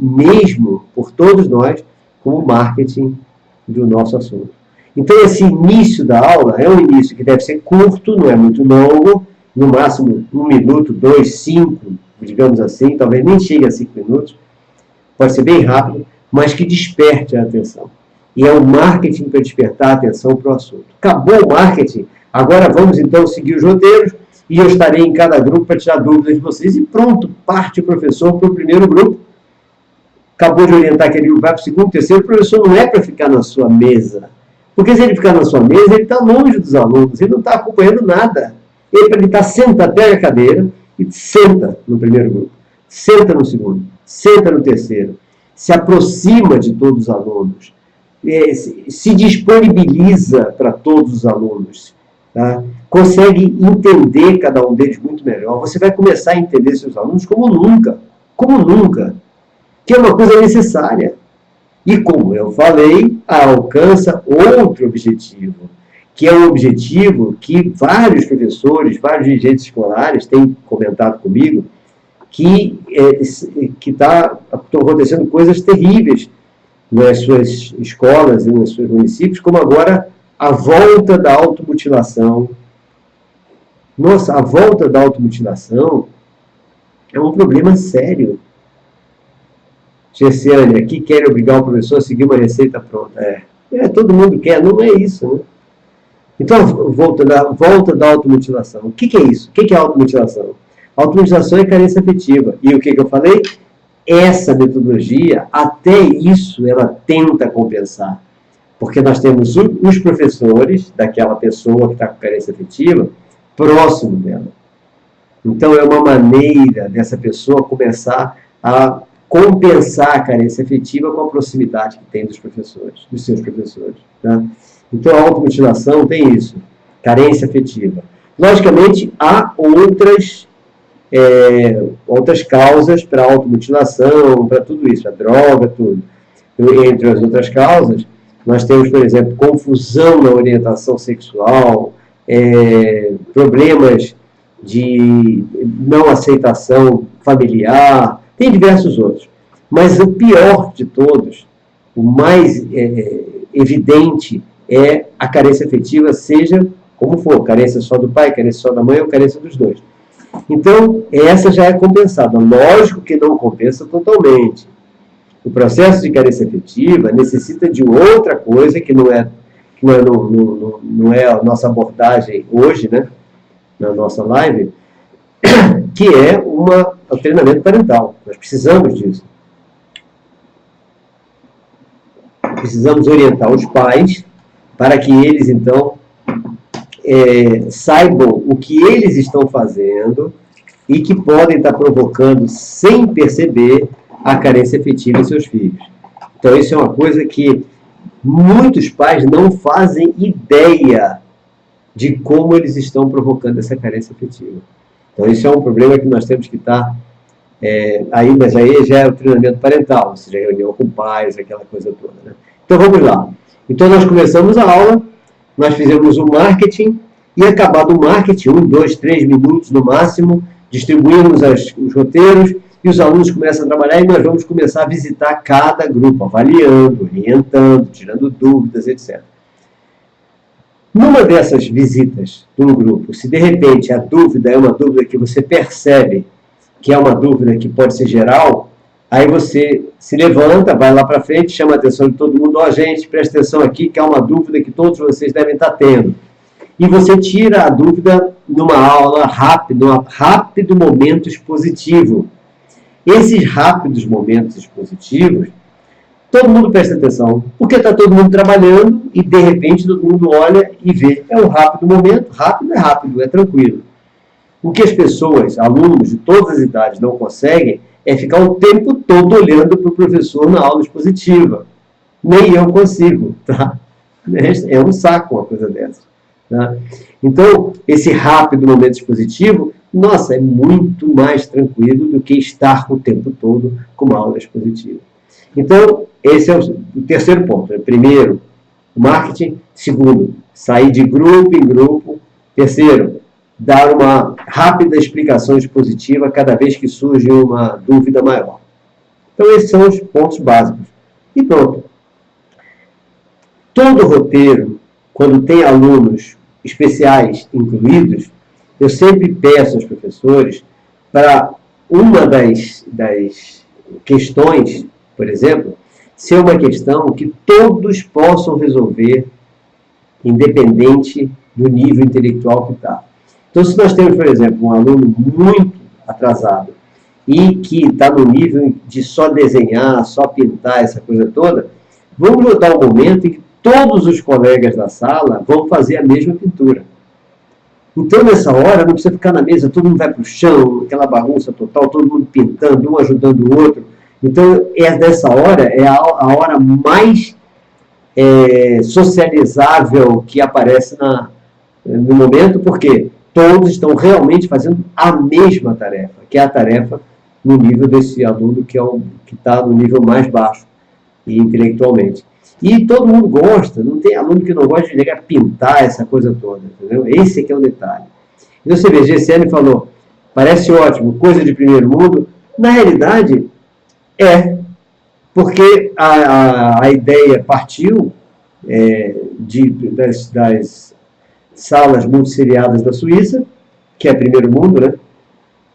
S1: mesmo por todos nós como marketing do nosso assunto. Então, esse início da aula é um início que deve ser curto, não é muito longo, no máximo 1 minuto, 2, 5, digamos assim, talvez nem chegue a 5 minutos, pode ser bem rápido, mas que desperte a atenção. E é o marketing para despertar a atenção para o assunto. Acabou o marketing, agora vamos então seguir os roteiros, e eu estarei em cada grupo para tirar dúvidas de vocês. E pronto, parte o professor para o primeiro grupo. Acabou de orientar aquele grupo, vai para o segundo, terceiro. O professor não é para ficar na sua mesa. Porque se ele ficar na sua mesa, ele está longe dos alunos, ele não está acompanhando nada. Ele está sentado, pega a cadeira e senta no primeiro grupo, senta no segundo, senta no terceiro, se aproxima de todos os alunos, se disponibiliza para todos os alunos, tá? Consegue entender cada um deles muito melhor. Você vai começar a entender seus alunos como nunca, que é uma coisa necessária. E como eu falei, alcança outro objetivo, que é um objetivo que vários professores, vários dirigentes escolares têm comentado comigo, que estão acontecendo coisas terríveis nas suas escolas e nos seus municípios, como agora a volta da automutilação. Nossa, a volta da automutilação é um problema sério. Gessiane, aqui querem obrigar o professor a seguir uma receita pronta. Todo mundo quer, não é isso, né? Então, volta da automutilação. O que é isso? O que é automutilação? Automutilação é carência afetiva. E o que eu falei? Essa metodologia, até isso, ela tenta compensar. Porque nós temos os professores daquela pessoa que está com carência afetiva próximo dela. Então, é uma maneira dessa pessoa começar a compensar a carência afetiva com a proximidade que tem dos professores, dos seus professores. Tá? Então, a automutilação tem isso, carência afetiva. Logicamente, há outras causas para a automutilação, para tudo isso, a droga, tudo. Entre as outras causas, nós temos, por exemplo, confusão na orientação sexual, problemas de não aceitação familiar, tem diversos outros. Mas o pior de todos, o mais evidente, é a carência afetiva, seja como for, carência só do pai, carência só da mãe ou carência dos dois. Então, essa já é compensada. Lógico que não compensa totalmente. O processo de carência afetiva necessita de outra coisa que não é a nossa abordagem hoje, né, na nossa live, que é o treinamento parental. Nós precisamos disso. Precisamos orientar os pais para que eles, então, saibam o que eles estão fazendo e que podem estar provocando, sem perceber, a carência afetiva em seus filhos. Então, isso é uma coisa que muitos pais não fazem ideia de como eles estão provocando essa carência afetiva. Então, isso é um problema que nós temos que estar... mas aí já é o treinamento parental, ou seja, reunião com pais, aquela coisa toda, né? Então, vamos lá. Então, nós começamos a aula, nós fizemos o marketing, e acabado o marketing, 1, 2, 3 minutos no máximo, distribuímos os roteiros, e os alunos começam a trabalhar, e nós vamos começar a visitar cada grupo, avaliando, orientando, tirando dúvidas, etc. Numa dessas visitas de um grupo, se de repente a dúvida é uma dúvida que você percebe que é uma dúvida que pode ser geral, aí você se levanta, vai lá para frente, chama a atenção de todo mundo, gente, presta atenção aqui, que é uma dúvida que todos vocês devem estar tendo. e você tira a dúvida numa aula rápida, num rápido momento expositivo. Esses rápidos momentos expositivos, todo mundo presta atenção, porque está todo mundo trabalhando e, de repente, todo mundo olha e vê. É um rápido momento, rápido, é tranquilo. O que as pessoas, alunos de todas as idades, não conseguem é ficar o tempo todo olhando para o professor na aula expositiva. Nem eu consigo, tá? É um saco uma coisa dessa. Tá? Então, esse rápido momento expositivo, nossa, é muito mais tranquilo do que estar o tempo todo com uma aula expositiva. Então, esse é o terceiro ponto. Primeiro, marketing. Segundo, sair de grupo em grupo. Terceiro, dar uma rápida explicação expositiva cada vez que surge uma dúvida maior. Então, esses são os pontos básicos. E pronto. Todo roteiro, quando tem alunos especiais incluídos, eu sempre peço aos professores para uma das questões, por exemplo, ser uma questão que todos possam resolver, independente do nível intelectual que está. Então, se nós temos, por exemplo, um aluno muito atrasado e que está no nível de só desenhar, só pintar, essa coisa toda, vamos botar um momento em que todos os colegas da sala vão fazer a mesma pintura. Então, nessa hora, não precisa ficar na mesa, todo mundo vai para o chão, aquela bagunça total, todo mundo pintando, um ajudando o outro. Então, nessa hora, é a hora mais socializável que aparece no momento, porque todos estão realmente fazendo a mesma tarefa, que é a tarefa no nível desse aluno que está no nível mais baixo e intelectualmente. E todo mundo gosta, não tem aluno que não gosta de chegar a pintar essa coisa toda, entendeu? Esse aqui é o detalhe. Então você vê, GCN falou, parece ótimo, coisa de primeiro mundo. Na realidade, porque a ideia partiu das salas multisseriadas da Suíça, que é primeiro mundo, né?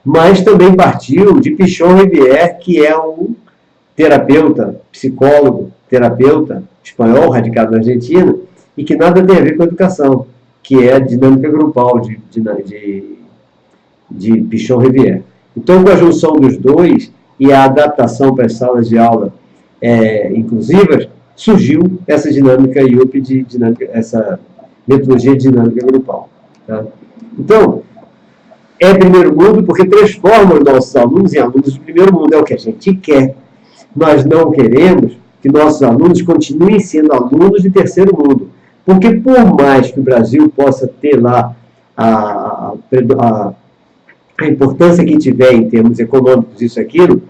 S1: Mas também partiu de Pichon Rivière, que é um terapeuta, psicólogo, terapeuta espanhol, radicado na Argentina, e que nada tem a ver com a educação, que é a dinâmica grupal de Pichon Rivière. Então, com a junção dos dois e a adaptação para as salas de aula inclusivas, surgiu essa dinâmica IUP, essa metodologia de dinâmica grupal. Tá? Então, é primeiro mundo porque transforma os nossos alunos em alunos de primeiro mundo, é o que a gente quer. Nós não queremos que nossos alunos continuem sendo alunos de terceiro mundo. Porque por mais que o Brasil possa ter lá a importância que tiver em termos econômicos, isso e aquilo,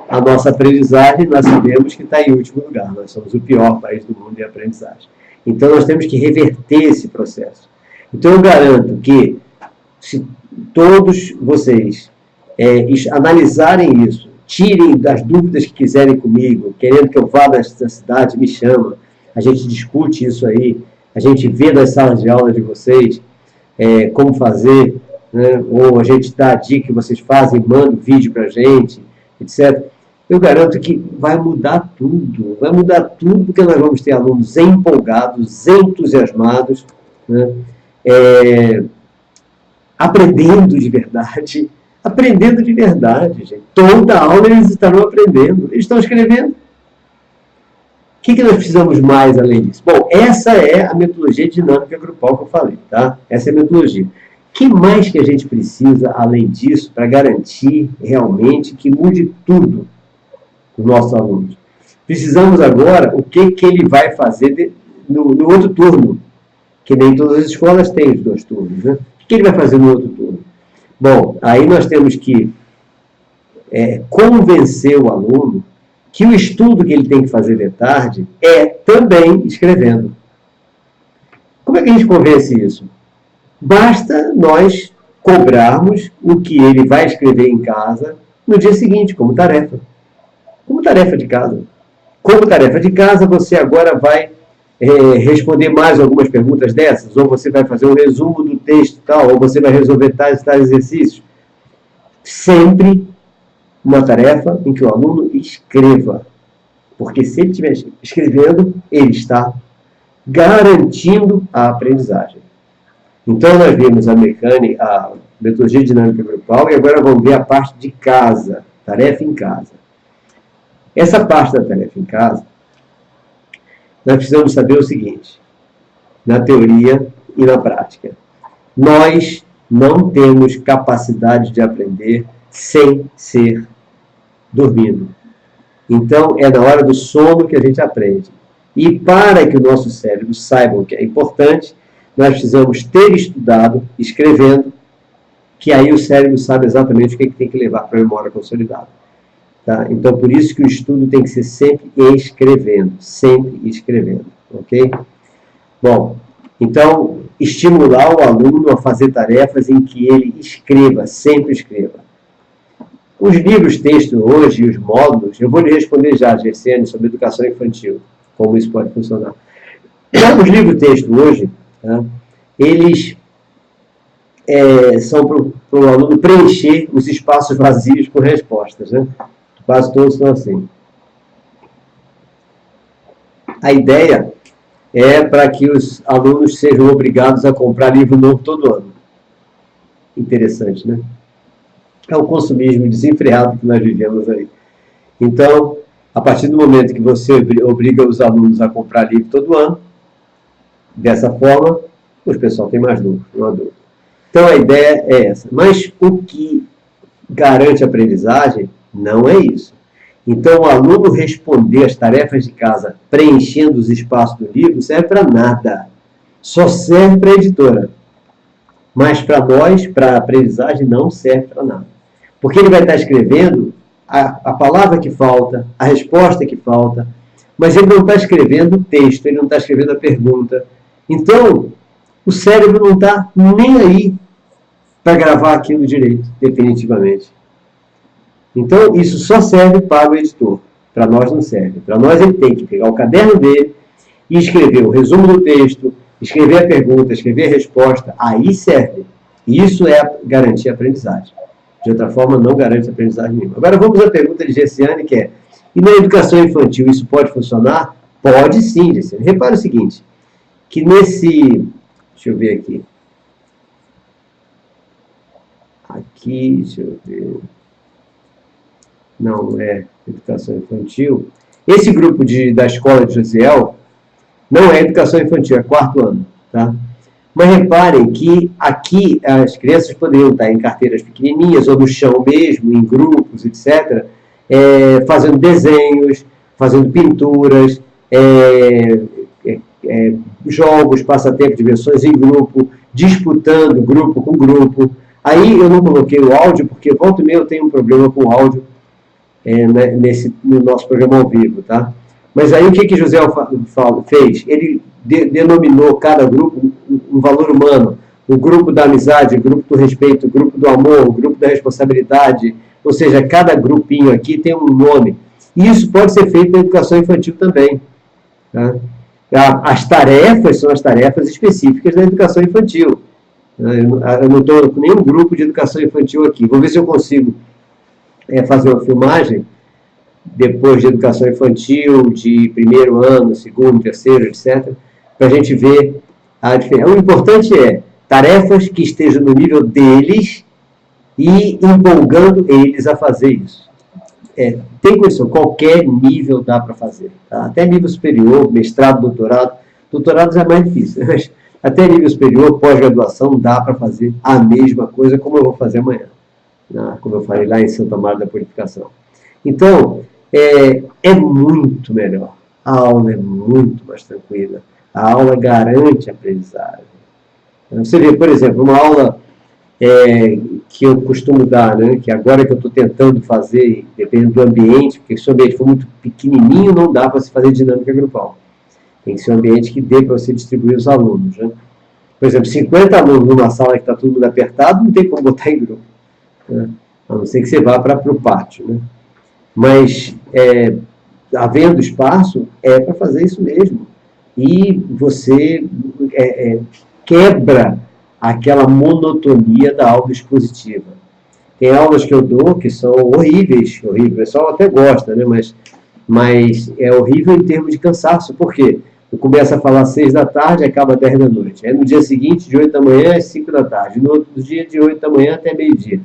S1: a nossa aprendizagem, nós sabemos que está em último lugar. Nós somos o pior país do mundo em aprendizagem. Então, nós temos que reverter esse processo. Então, eu garanto que, se todos vocês analisarem isso, tirem das dúvidas que quiserem comigo, querendo que eu vá nessa cidade, me chama, a gente discute isso aí, a gente vê nas salas de aula de vocês como fazer, né? Ou a gente dá a dica que vocês fazem, manda um vídeo para a gente, etc. Eu garanto que vai mudar tudo porque nós vamos ter alunos empolgados, entusiasmados, né? Aprendendo de verdade, gente. Toda aula eles estarão aprendendo, eles estão escrevendo. O que nós precisamos mais além disso? Bom, essa é a metodologia dinâmica grupal que eu falei, tá? Essa é a metodologia. O que mais que a gente precisa além disso para garantir realmente que mude tudo os nossos alunos? Precisamos agora o que ele vai fazer no outro turno, que nem todas as escolas têm os 2 turnos, né? O que ele vai fazer no outro turno? Bom, aí nós temos que convencer o aluno que o estudo que ele tem que fazer de tarde é também escrevendo. Como é que a gente convence isso? Basta nós cobrarmos o que ele vai escrever em casa no dia seguinte, como tarefa. Como tarefa de casa. Como tarefa de casa, você agora vai responder mais algumas perguntas dessas, ou você vai fazer um resumo do texto tal, ou você vai resolver tais e tais exercícios. Sempre uma tarefa em que o aluno escreva. Porque se ele estiver escrevendo, ele está garantindo a aprendizagem. Então, nós vimos a mecânica, a metodologia dinâmica grupal, e agora vamos ver a parte de casa, tarefa em casa. Essa parte da tarefa em casa, nós precisamos saber o seguinte, na teoria e na prática. Nós não temos capacidade de aprender sem ser dormindo. Então, é na hora do sono que a gente aprende. E para que o nosso cérebro saiba o que é importante, nós precisamos ter estudado, escrevendo, que aí o cérebro sabe exatamente o que tem que levar para a memória consolidada. Tá? Então, por isso que o estudo tem que ser sempre escrevendo, ok? Bom, então, estimular o aluno a fazer tarefas em que ele escreva, sempre escreva. Os livros texto hoje, os módulos, eu vou lhe responder já, Gersiane, sobre educação infantil, como isso pode funcionar. Os livros texto hoje, tá, eles são para o aluno preencher os espaços vazios com respostas, né? Quase todos são assim. A ideia é para que os alunos sejam obrigados a comprar livro novo todo ano. Interessante, né? É o consumismo desenfreado que nós vivemos aí. Então, a partir do momento que você obriga os alunos a comprar livro todo ano, dessa forma, o pessoal tem mais lucro, não há dúvida. Então, a ideia é essa. Mas o que garante a aprendizagem não é isso. Então, o aluno responder as tarefas de casa preenchendo os espaços do livro serve para nada. Só serve para a editora. Mas para nós, para a aprendizagem, não serve para nada. Porque ele vai estar escrevendo a palavra que falta, a resposta que falta, mas ele não está escrevendo o texto, ele não está escrevendo a pergunta. Então, o cérebro não está nem aí para gravar aquilo direito, definitivamente. Então, isso só serve para o editor. Para nós não serve. Para nós ele tem que pegar o caderno dele e escrever o resumo do texto, escrever a pergunta, escrever a resposta. Aí serve. Isso é garantir a aprendizagem. De outra forma, não garante aprendizagem nenhuma. Agora vamos à pergunta de Gersiane, que é: e na educação infantil isso pode funcionar? Pode sim, Gersiane. Repara o seguinte, que nesse... Deixa eu ver aqui. Aqui, deixa eu ver... Não é educação infantil. Esse grupo da escola de Josiel não é educação infantil, é 4º ano, tá? Mas reparem que aqui as crianças poderiam estar em carteiras pequenininhas ou no chão mesmo, em grupos, etc., fazendo desenhos, fazendo pinturas, jogos, passatempos, diversões em grupo, disputando grupo com grupo. Aí eu não coloquei o áudio, porque volta e meia eu tenho um problema com o áudio no nosso programa ao vivo, tá? Mas aí o que José fez? Ele denominou cada grupo um valor humano. O grupo da amizade, o grupo do respeito, o grupo do amor, o grupo da responsabilidade. Ou seja, cada grupinho aqui tem um nome. E isso pode ser feito na educação infantil também. Tá? As tarefas são as tarefas específicas da educação infantil. Eu não estou com nenhum grupo de educação infantil aqui. Vou ver se eu consigo fazer uma filmagem depois de educação infantil, de 1º ano, 2º, 3º, etc., para a gente ver a diferença. O importante é tarefas que estejam no nível deles e empolgando eles a fazer isso. Tem condição, qualquer nível dá para fazer. Tá? Até nível superior, mestrado, doutorado. Doutorado já é mais difícil, mas até nível superior, pós-graduação, dá para fazer a mesma coisa como eu vou fazer amanhã. Como eu falei lá em Santa Maria da Purificação. Então, é muito melhor. A aula é muito mais tranquila. A aula garante a aprendizagem. Você vê, por exemplo, uma aula que eu costumo dar, né, que agora que eu estou tentando fazer, dependendo do ambiente, porque se o ambiente for muito pequenininho, não dá para se fazer dinâmica grupal. Tem que ser um ambiente que dê para você distribuir os alunos. Né? Por exemplo, 50 alunos numa sala que está todo mundo apertado, não tem como botar em grupo. Né? A não ser que você vá para o pátio. Né? Mas, havendo espaço, é para fazer isso mesmo. E você quebra aquela monotonia da aula expositiva. Tem aulas que eu dou que são horríveis, o pessoal até gosta, né? Mas é horrível em termos de cansaço. Por quê? Eu começo a falar às 6 da tarde, acaba às 10 da noite. Aí no dia seguinte, de 8 da manhã às 5 da tarde. No outro dia, de 8 da manhã até meio-dia.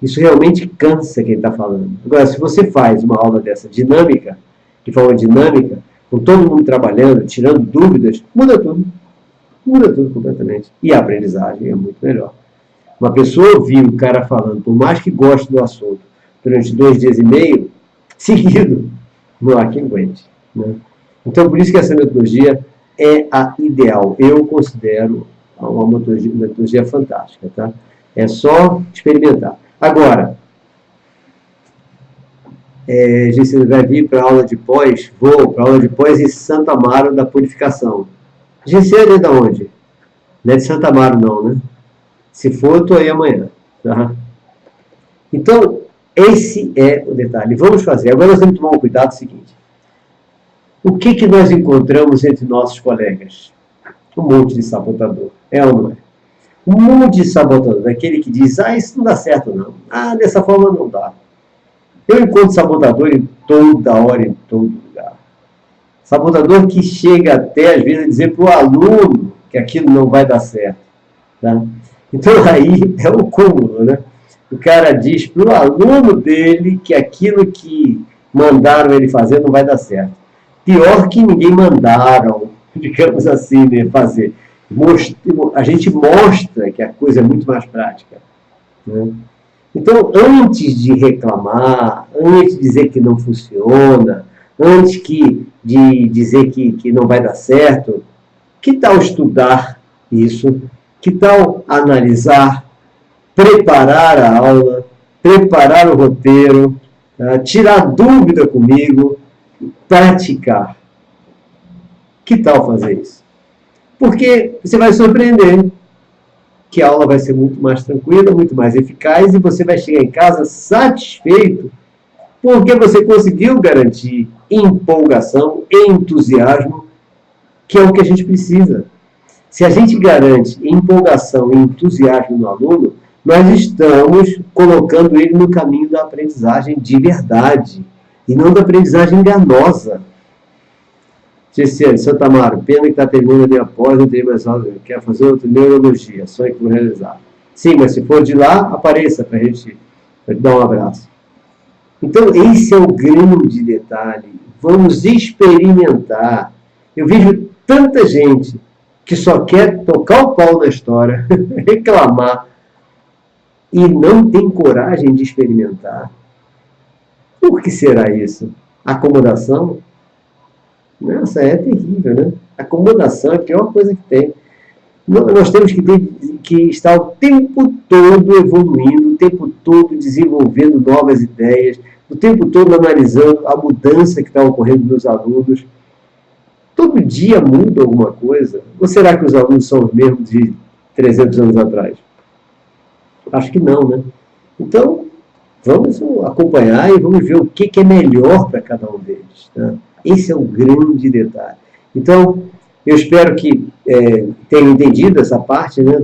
S1: Isso realmente cansa quem está falando. Agora, se você faz uma aula dessa dinâmica, de forma dinâmica, com todo mundo trabalhando, tirando dúvidas, muda tudo. Muda tudo completamente. E a aprendizagem é muito melhor. Uma pessoa ouvir o cara falando, por mais que goste do assunto, durante 2 dias e meio, seguido, não há quem aguente. Né? Então, por isso que essa metodologia é a ideal. Eu considero uma metodologia fantástica. Tá? É só experimentar. Agora, a gente vai vir para a aula de pós, vou para a aula de pós em Santo Amaro da Purificação. GC é de onde? Não é de Santo Amaro não, né? Se for, eu estou aí amanhã. Tá? Então, esse é o detalhe. Vamos fazer. Agora nós temos que tomar um cuidado seguinte. O que nós encontramos entre nossos colegas? Um monte de sabotador. É ou não é? Um monte de sabotador. Aquele que diz, isso não dá certo não. Dessa forma não dá. Eu encontro sabotador em toda hora, em todo lugar. Sabotador que chega até, às vezes, a dizer para o aluno que aquilo não vai dar certo. Tá? Então, aí é o cúmulo, né? O cara diz para o aluno dele que aquilo que mandaram ele fazer não vai dar certo. Pior que ninguém mandaram, digamos assim, né, fazer. A gente mostra que a coisa é muito mais prática. Né? Então, antes de reclamar, antes de dizer que não funciona, antes de dizer que não vai dar certo, que tal estudar isso? Que tal analisar, preparar a aula, preparar o roteiro, tirar dúvida comigo, praticar? Que tal fazer isso? Porque você vai surpreender que a aula vai ser muito mais tranquila, muito mais eficaz e você vai chegar em casa satisfeito porque você conseguiu garantir empolgação, entusiasmo, que é o que a gente precisa. Se a gente garante empolgação e entusiasmo no aluno, nós estamos colocando ele no caminho da aprendizagem de verdade e não da aprendizagem enganosa. Ceciane, Santa Amaro, pena que está terminando a minha pós, não tem mais aula, quero fazer outra neurologia, sonho que vou realizar. Sim, mas se for de lá, apareça para a gente dar um abraço. Então, esse é o grande detalhe. Vamos experimentar. Eu vejo tanta gente que só quer tocar o pau na história, reclamar, e não tem coragem de experimentar. Por que será isso? Acomodação? Nossa, é terrível, né? Acomodação é a pior coisa que tem. Nós temos que estar o tempo todo evoluindo, o tempo todo desenvolvendo novas ideias, o tempo todo analisando a mudança que está ocorrendo nos alunos. Todo dia muda alguma coisa? Ou será que os alunos são os mesmos de 300 anos atrás? Acho que não, né? Então, vamos acompanhar e vamos ver o que é melhor para cada um deles. Tá? Esse é o grande detalhe. Então, eu espero que tenham entendido essa parte, né,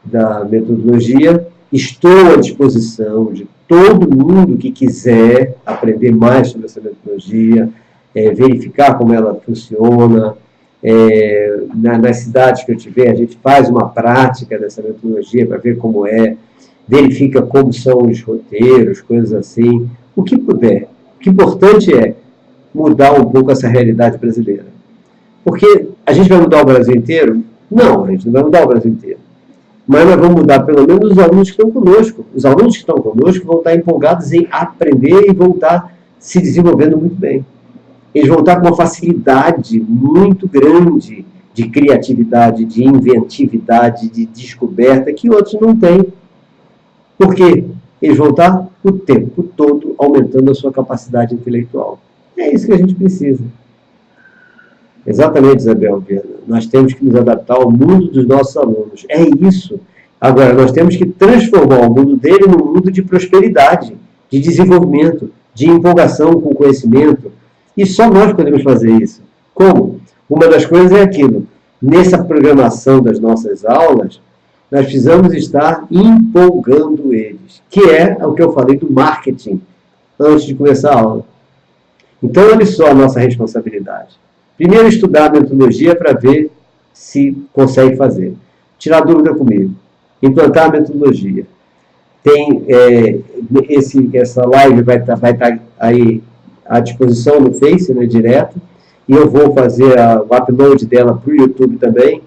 S1: da metodologia. Estou à disposição de todo mundo que quiser aprender mais sobre essa metodologia, verificar como ela funciona. Nas cidades que eu tiver, a gente faz uma prática dessa metodologia para ver como é, verifica como são os roteiros, coisas assim, o que puder. O que é importante é mudar um pouco essa realidade brasileira. Porque a gente vai mudar o Brasil inteiro? Não, a gente não vai mudar o Brasil inteiro. Mas nós vamos mudar pelo menos os alunos que estão conosco. Os alunos que estão conosco vão estar empolgados em aprender e vão estar se desenvolvendo muito bem. Eles vão estar com uma facilidade muito grande de criatividade, de inventividade, de descoberta, que outros não têm. Por quê? Eles vão estar o tempo todo aumentando a sua capacidade intelectual. É isso que a gente precisa. Exatamente, Isabel. Nós temos que nos adaptar ao mundo dos nossos alunos. É isso. Agora, nós temos que transformar o mundo dele num mundo de prosperidade, de desenvolvimento, de empolgação com o conhecimento. E só nós podemos fazer isso. Como? Uma das coisas é aquilo. Nessa programação das nossas aulas, nós precisamos estar empolgando eles, que é o que eu falei do marketing antes de começar a aula. Então, olha só a nossa responsabilidade. Primeiro, estudar a metodologia para ver se consegue fazer. Tirar dúvida comigo. Implantar a metodologia. Tem essa live vai estar aí à disposição no Face, né, direto. E eu vou fazer o upload dela para o YouTube também.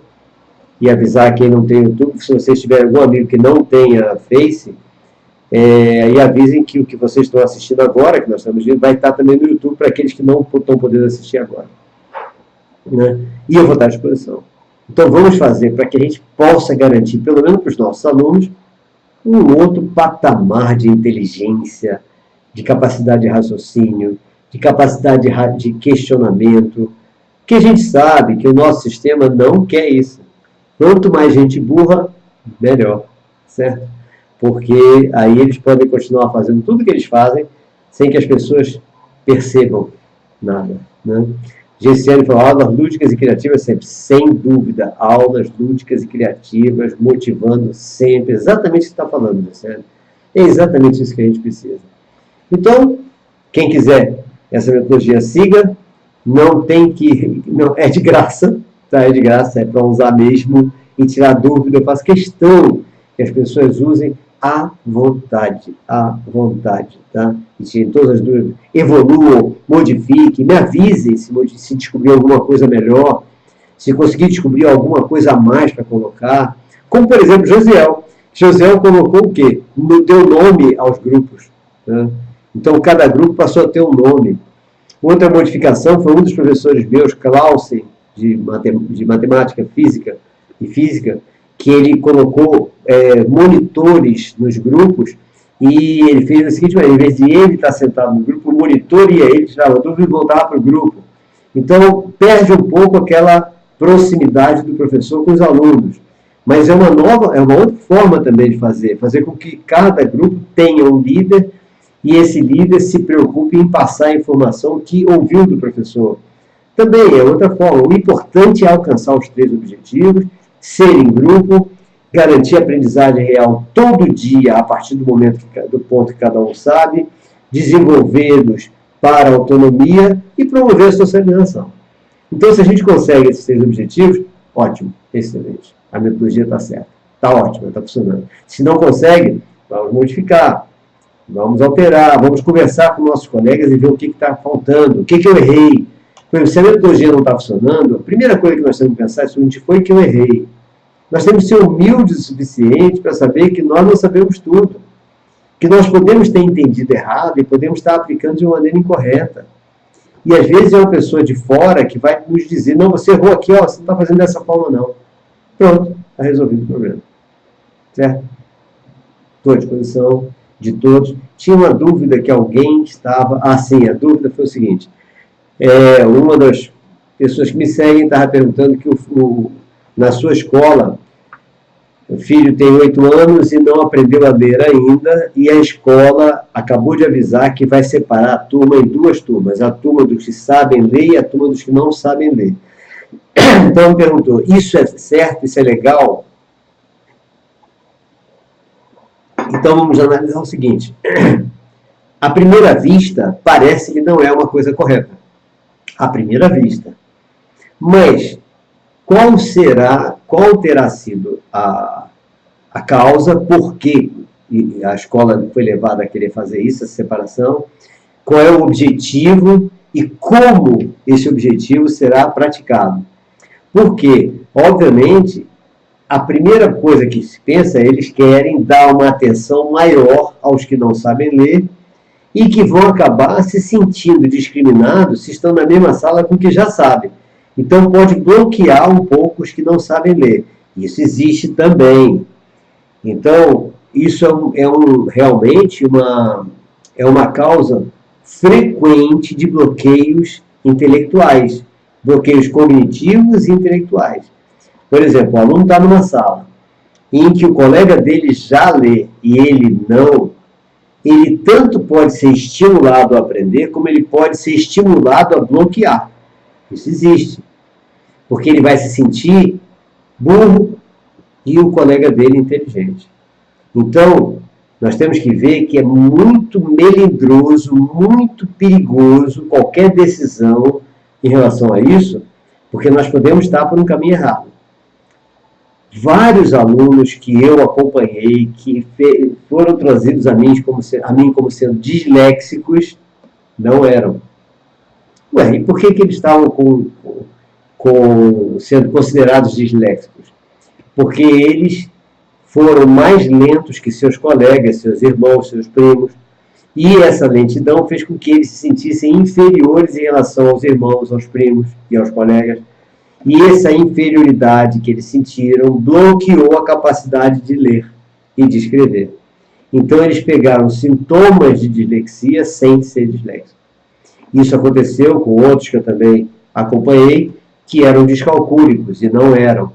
S1: E avisar quem não tem YouTube, se vocês tiverem algum amigo que não tenha Face, e avisem que o que vocês estão assistindo agora, que nós estamos vendo, vai estar também no YouTube para aqueles que não estão podendo assistir agora. Né? E eu vou estar à disposição. Então vamos fazer para que a gente possa garantir, pelo menos para os nossos alunos, um outro patamar de inteligência, de capacidade de raciocínio, de capacidade de questionamento, que a gente sabe que o nosso sistema não quer isso. Quanto mais gente burra, melhor, certo? Porque aí eles podem continuar fazendo tudo que eles fazem sem que as pessoas percebam nada, né? Gessiane falou, aulas lúdicas e criativas sempre, sem dúvida, aulas lúdicas e criativas, motivando sempre, exatamente o que você está falando, Gessiane. É exatamente isso que a gente precisa. Então, quem quiser essa metodologia, siga, não tem que, não, é de graça, tá? É de graça, é para usar mesmo e tirar dúvida. Eu faço questão que as pessoas usem à vontade, tá? E tirem todas as dúvidas, evoluam, modifiquem, me avise se descobrir alguma coisa melhor, se conseguir descobrir alguma coisa a mais para colocar. Como, por exemplo, Josiel. Josiel colocou o quê? Deu nome aos grupos, né? Então, cada grupo passou a ter um nome. Outra modificação foi um dos professores meus, Clausen, de matemática, física, que ele colocou monitores nos grupos, e ele fez da seguinte maneira, em vez de ele estar sentado no grupo, o monitor ia, ele tirava dúvida e voltava para o grupo. Então, perde um pouco aquela proximidade do professor com os alunos. Mas é uma outra forma também de fazer com que cada grupo tenha um líder, e esse líder se preocupe em passar a informação que ouviu do professor. Também é outra forma. O importante é alcançar os 3 objetivos, ser em grupo, garantir aprendizagem real todo dia, a partir do ponto que cada um sabe, desenvolvê-los para a autonomia e promover a socialização. Então, se a gente consegue esses 3 objetivos, ótimo, excelente. A metodologia está certa, está ótima, está funcionando. Se não consegue, vamos modificar, vamos alterar, vamos conversar com nossos colegas e ver o que está faltando, o que eu errei. Por exemplo, se a metodologia não está funcionando, a primeira coisa que nós temos que pensar é o seguinte, foi que eu errei. Nós temos que ser humildes o suficiente para saber que nós não sabemos tudo, que nós podemos ter entendido errado e podemos estar aplicando de uma maneira incorreta. E às vezes é uma pessoa de fora que vai nos dizer, não, você errou aqui, ó, você não está fazendo dessa forma não. Pronto, está resolvido o problema. Certo? Estou à disposição de todos. Tinha uma dúvida que alguém estava... Ah, sim, a dúvida foi o seguinte. Uma das pessoas que me seguem estava perguntando que na sua escola, o filho tem 8 anos e não aprendeu a ler ainda, e a escola acabou de avisar que vai separar a turma em 2 turmas, a turma dos que sabem ler e a turma dos que não sabem ler. Então, me perguntou, isso é certo, isso é legal? Então, vamos analisar o seguinte. À primeira vista, parece que não é uma coisa correta. À primeira vista. Mas, qual terá sido a causa, por que a escola foi levada a querer fazer isso, essa separação? Qual é o objetivo e como esse objetivo será praticado? Porque, obviamente, a primeira coisa que se pensa é que eles querem dar uma atenção maior aos que não sabem ler e que vão acabar se sentindo discriminados se estão na mesma sala com que já sabem. Então, pode bloquear um pouco os que não sabem ler. Isso existe também. Então, isso realmente uma causa frequente de bloqueios intelectuais, bloqueios cognitivos e intelectuais. Por exemplo, o aluno está numa sala em que o colega dele já lê e ele não, ele tanto pode ser estimulado a aprender, como ele pode ser estimulado a bloquear. Isso existe. Porque ele vai se sentir burro e o colega dele inteligente. Então, nós temos que ver que é muito melindroso, muito perigoso qualquer decisão em relação a isso, porque nós podemos estar por um caminho errado. Vários alunos que eu acompanhei, que foram trazidos a mim como sendo disléxicos, não eram. Ué, e por que eles estavam sendo considerados disléxicos? Porque eles foram mais lentos que seus colegas, seus irmãos, seus primos, e essa lentidão fez com que eles se sentissem inferiores em relação aos irmãos, aos primos e aos colegas. E essa inferioridade que eles sentiram bloqueou a capacidade de ler e de escrever. Então, eles pegaram sintomas de dislexia sem ser disléxicos. Isso aconteceu com outros que eu também acompanhei, que eram descalcúlicos e não eram.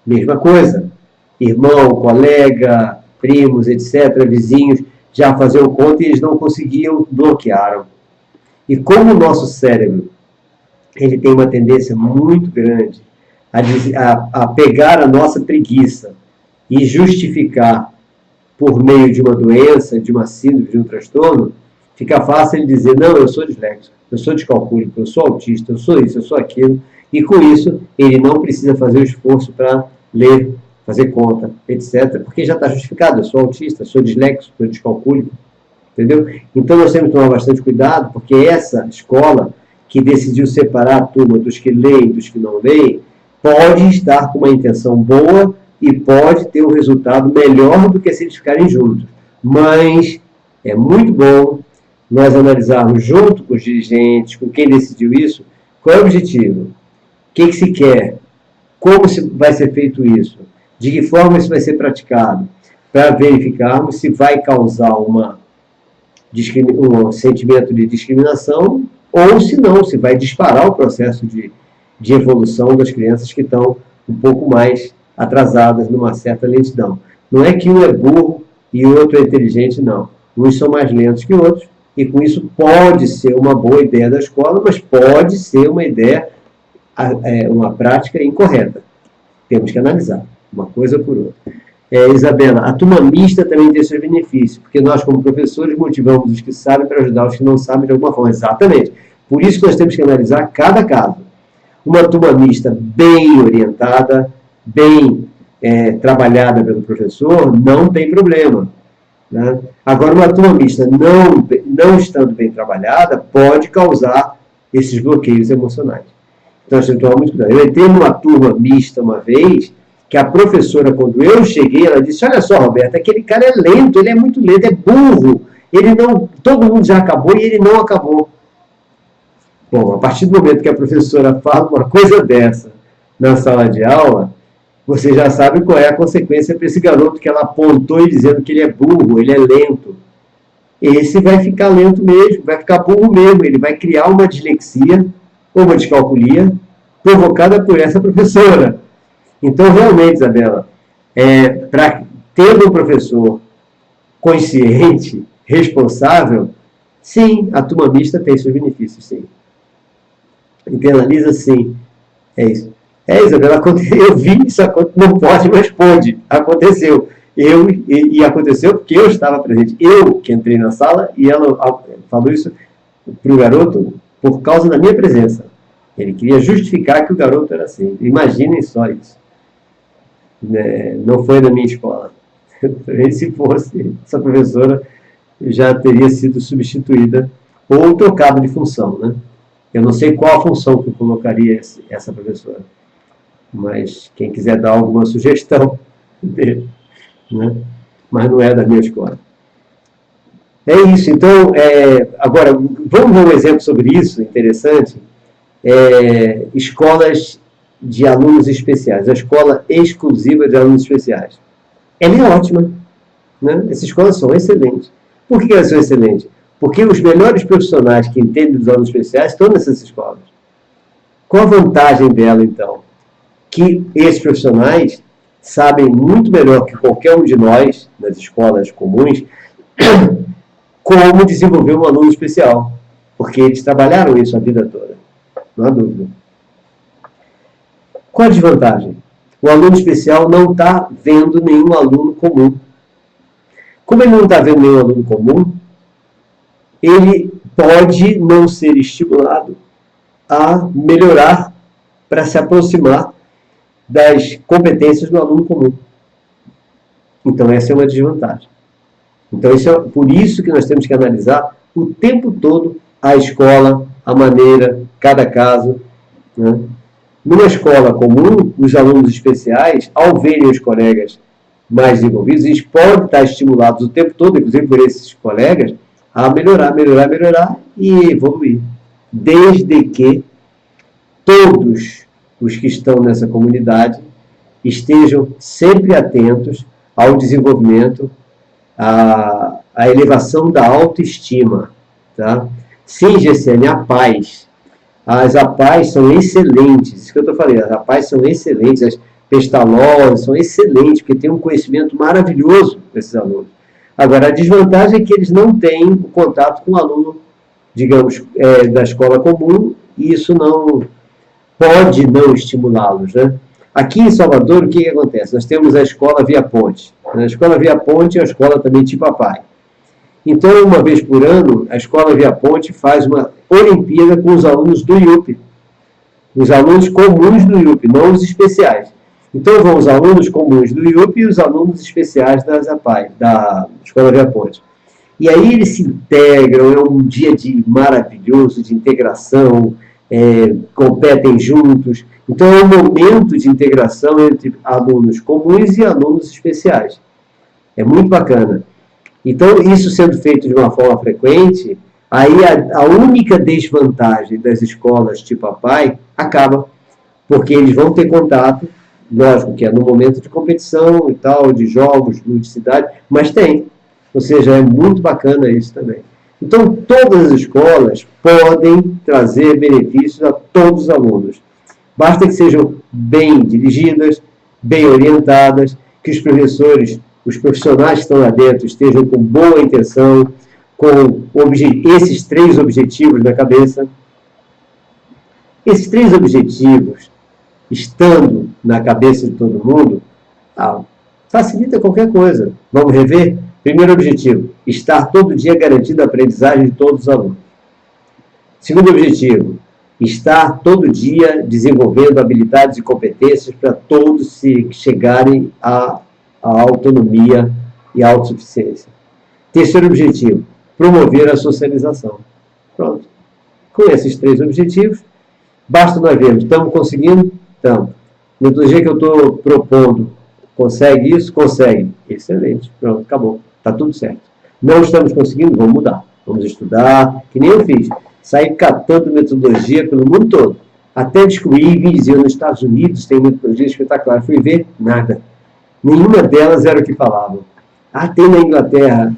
S1: Mesma coisa. Irmão, colega, primos, etc., vizinhos, já faziam conta e eles não conseguiam, bloquearam. E como o nosso cérebro ele tem uma tendência muito grande a pegar a nossa preguiça e justificar por meio de uma doença, de uma síndrome, de um transtorno, fica fácil ele dizer, não, eu sou disléxico, eu sou descalcúlico, eu sou autista, eu sou isso, eu sou aquilo, e com isso ele não precisa fazer o esforço para ler, fazer conta, etc., porque já está justificado, eu sou autista, sou disléxico, sou descalcúlico, entendeu? Então nós temos que tomar bastante cuidado, porque essa escola que decidiu separar a turma dos que leem e dos que não leem, pode estar com uma intenção boa e pode ter um resultado melhor do que se eles ficarem juntos. Mas é muito bom nós analisarmos junto com os dirigentes, com quem decidiu isso, qual é o objetivo, o que se quer, como vai ser feito isso, de que forma isso vai ser praticado, para verificarmos se vai causar um sentimento de discriminação ou se não, se vai disparar o processo de evolução das crianças que estão um pouco mais atrasadas numa certa lentidão. Não é que um é burro e o outro é inteligente, não. Uns são mais lentos que outros, e com isso pode ser uma boa ideia da escola, mas pode ser uma ideia, uma prática incorreta. Temos que analisar, uma coisa por outra. Isabela, a turma mista também tem seus benefícios, porque nós, como professores, motivamos os que sabem para ajudar os que não sabem de alguma forma. Exatamente. Por isso que nós temos que analisar cada caso. Uma turma mista bem orientada, bem trabalhada pelo professor, não tem problema. Né? Agora, uma turma mista não estando bem trabalhada, pode causar esses bloqueios emocionais. Então, nós temos que tomar muito cuidado. Eu entrei numa turma mista uma vez, que a professora, quando eu cheguei, ela disse, olha só, Roberto, aquele cara é lento, ele é muito lento, é burro, todo mundo já acabou e ele não acabou. Bom, a partir do momento que a professora fala uma coisa dessa na sala de aula, você já sabe qual é a consequência para esse garoto que ela apontou e dizendo que ele é burro, ele é lento. Esse vai ficar lento mesmo, vai ficar burro mesmo, ele vai criar uma dislexia ou uma descalculia provocada por essa professora. Então, realmente, Isabela, tendo um professor consciente, responsável, sim, a turma mista tem seus benefícios, sim. Internaliza, sim. É isso. Isabela, eu vi isso, não pode, mas pode. Aconteceu. E aconteceu porque eu estava presente. Eu que entrei na sala e ela falou isso para o garoto por causa da minha presença. Ele queria justificar que o garoto era assim. Imaginem só isso. Não foi na minha escola. Se fosse, essa professora já teria sido substituída ou trocada de função, né? Eu não sei qual a função que eu colocaria essa professora, mas quem quiser dar alguma sugestão, né? Mas não é da minha escola. É isso. Então, agora, vamos ver um exemplo sobre isso, interessante. Escolas de alunos especiais, a escola exclusiva de alunos especiais. Ela é ótima, né? Essas escolas são excelentes. Por que elas são excelentes? Porque os melhores profissionais que entendem dos alunos especiais estão nessas escolas. Qual a vantagem dela, então? Que esses profissionais sabem muito melhor que qualquer um de nós, nas escolas comuns, como desenvolver um aluno especial. Porque eles trabalharam isso a vida toda. Não há dúvida. Qual a desvantagem? O aluno especial não está vendo nenhum aluno comum. Como ele não está vendo nenhum aluno comum, ele pode não ser estimulado. a melhorar para se aproximar das competências do aluno comum. Então, essa é uma desvantagem. Então, por isso que nós temos que analisar o tempo todo a escola, a maneira, cada caso, né? Numa escola comum, os alunos especiais, ao verem os colegas mais desenvolvidos, eles podem estar estimulados o tempo todo, inclusive por esses colegas, a melhorar e evoluir. Desde que todos os que estão nessa comunidade estejam sempre atentos ao desenvolvimento, à elevação da autoestima. Tá? Sim, Gessene, a paz. As APAES são excelentes, isso que eu estou falando, as APAES são excelentes, as Pestalozzi são excelentes, porque tem um conhecimento maravilhoso desses alunos. Agora, a desvantagem é que eles não têm o contato com o aluno, digamos, da escola comum, e isso não pode não estimulá-los, né? Aqui em Salvador, o que acontece? Nós temos a escola Via Ponte. A escola Via Ponte é a escola também tipo APAE. Então, uma vez por ano, a escola Via Ponte faz uma Olimpíada com os alunos do IUP. Os alunos comuns do IUP, não os especiais. Então, vão os alunos comuns do IUP e os alunos especiais das APAE, da escola Via Ponte. E aí eles se integram, é um dia maravilhoso de integração, competem juntos. Então, é um momento de integração entre alunos comuns e alunos especiais. É muito bacana. Então, isso sendo feito de uma forma frequente, aí a única desvantagem das escolas tipo APAE acaba, porque eles vão ter contato, lógico que é no momento de competição e tal, de jogos, ludicidade, mas tem. Ou seja, é muito bacana isso também. Então, todas as escolas podem trazer benefícios a todos os alunos. Basta que sejam bem dirigidas, bem orientadas, que os professores, os profissionais que estão lá dentro estejam com boa intenção, com esses 3 objetivos na cabeça. Esses 3 objetivos, estando na cabeça de todo mundo, facilita qualquer coisa. Vamos rever? Primeiro objetivo, estar todo dia garantindo a aprendizagem de todos os alunos. Segundo objetivo, estar todo dia desenvolvendo habilidades e competências para todos se chegarem à autonomia e à autossuficiência. Terceiro objetivo, promover a socialização. Pronto. Com esses 3 objetivos, basta nós vermos, estamos conseguindo? Estamos. Metodologia que eu estou propondo, consegue isso? Consegue. Excelente. Pronto, acabou. Está tudo certo. Não estamos conseguindo? Vamos mudar. Vamos estudar, que nem eu fiz. Saí catando metodologia pelo mundo todo. Até descobrir e dizer, nos Estados Unidos tem metodologia espetacular. Fui ver, nada. Nenhuma delas era o que falavam. Tem na Inglaterra.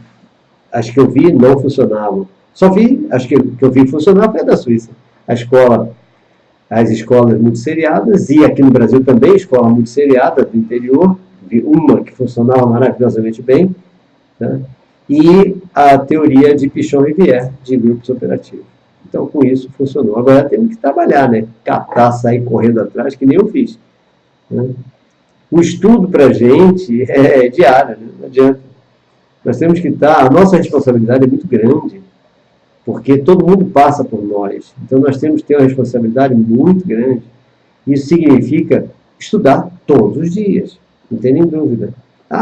S1: As que eu vi não funcionavam. Só vi, as que eu vi funcionar foi a da Suíça. As escolas muito seriadas, e aqui no Brasil também, escola muito seriada do interior, vi uma que funcionava maravilhosamente bem, né? E a teoria de Pichon-Rivière, de grupos operativos. Então, com isso, funcionou. Agora temos que trabalhar, né? Catar, sair correndo atrás, que nem eu fiz. Né? O estudo para a gente é diário, né? Não adianta. Nós temos que estar... A nossa responsabilidade é muito grande, porque todo mundo passa por nós. Então, nós temos que ter uma responsabilidade muito grande. Isso significa estudar todos os dias. Não tem nem dúvida.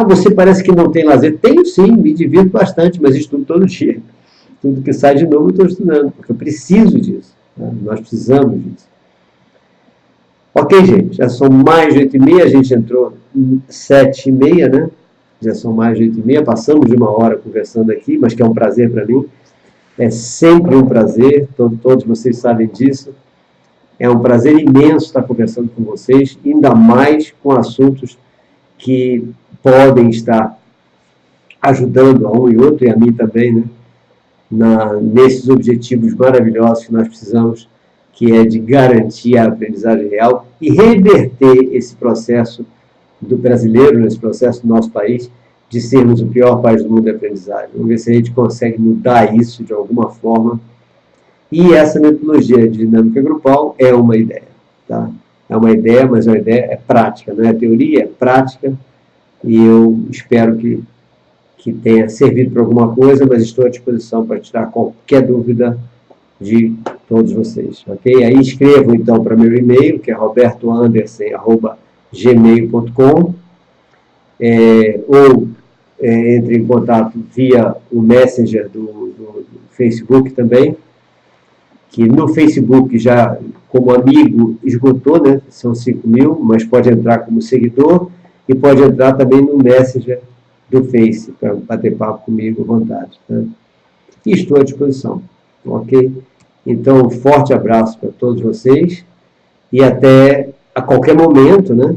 S1: Você parece que não tem lazer. Tenho sim, me divirto bastante, mas estudo todo dia. Tudo que sai de novo eu estou estudando, porque eu preciso disso. Né? Nós precisamos disso. Ok, gente, já são mais de 8h30, a gente entrou em 7h30, né? Já são mais de 8h30, passamos de 1 hora conversando aqui, mas que é um prazer para mim. É sempre um prazer, todos vocês sabem disso. É um prazer imenso estar conversando com vocês, ainda mais com assuntos que podem estar ajudando a um e outro, e a mim também, né? Nesses objetivos maravilhosos que nós precisamos, que é de garantir a aprendizagem real e reverter esse processo do brasileiro, esse processo do nosso país, de sermos o pior país do mundo de aprendizagem. Vamos ver se a gente consegue mudar isso de alguma forma. E essa metodologia de dinâmica grupal é uma ideia. Tá? É uma ideia, mas a ideia é prática, não é teoria, é prática. E eu espero que tenha servido para alguma coisa, mas estou à disposição para tirar qualquer dúvida de todos vocês, ok? Aí escrevam, então, para meu e-mail, que é robertoanderson@gmail.com, ou entre em contato via o Messenger do Facebook também, que no Facebook já, como amigo, esgotou, né? São 5.000, mas pode entrar como seguidor e pode entrar também no Messenger do Face, para bater papo comigo à vontade. Tá? E estou à disposição, ok? Então, um forte abraço para todos vocês e até a qualquer momento, né?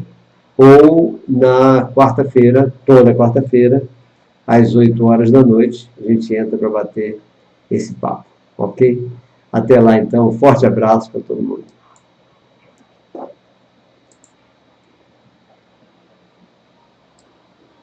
S1: Ou na quarta-feira, toda quarta-feira, às 8 horas da noite, a gente entra para bater esse papo, ok? Até lá, então, um forte abraço para todo mundo.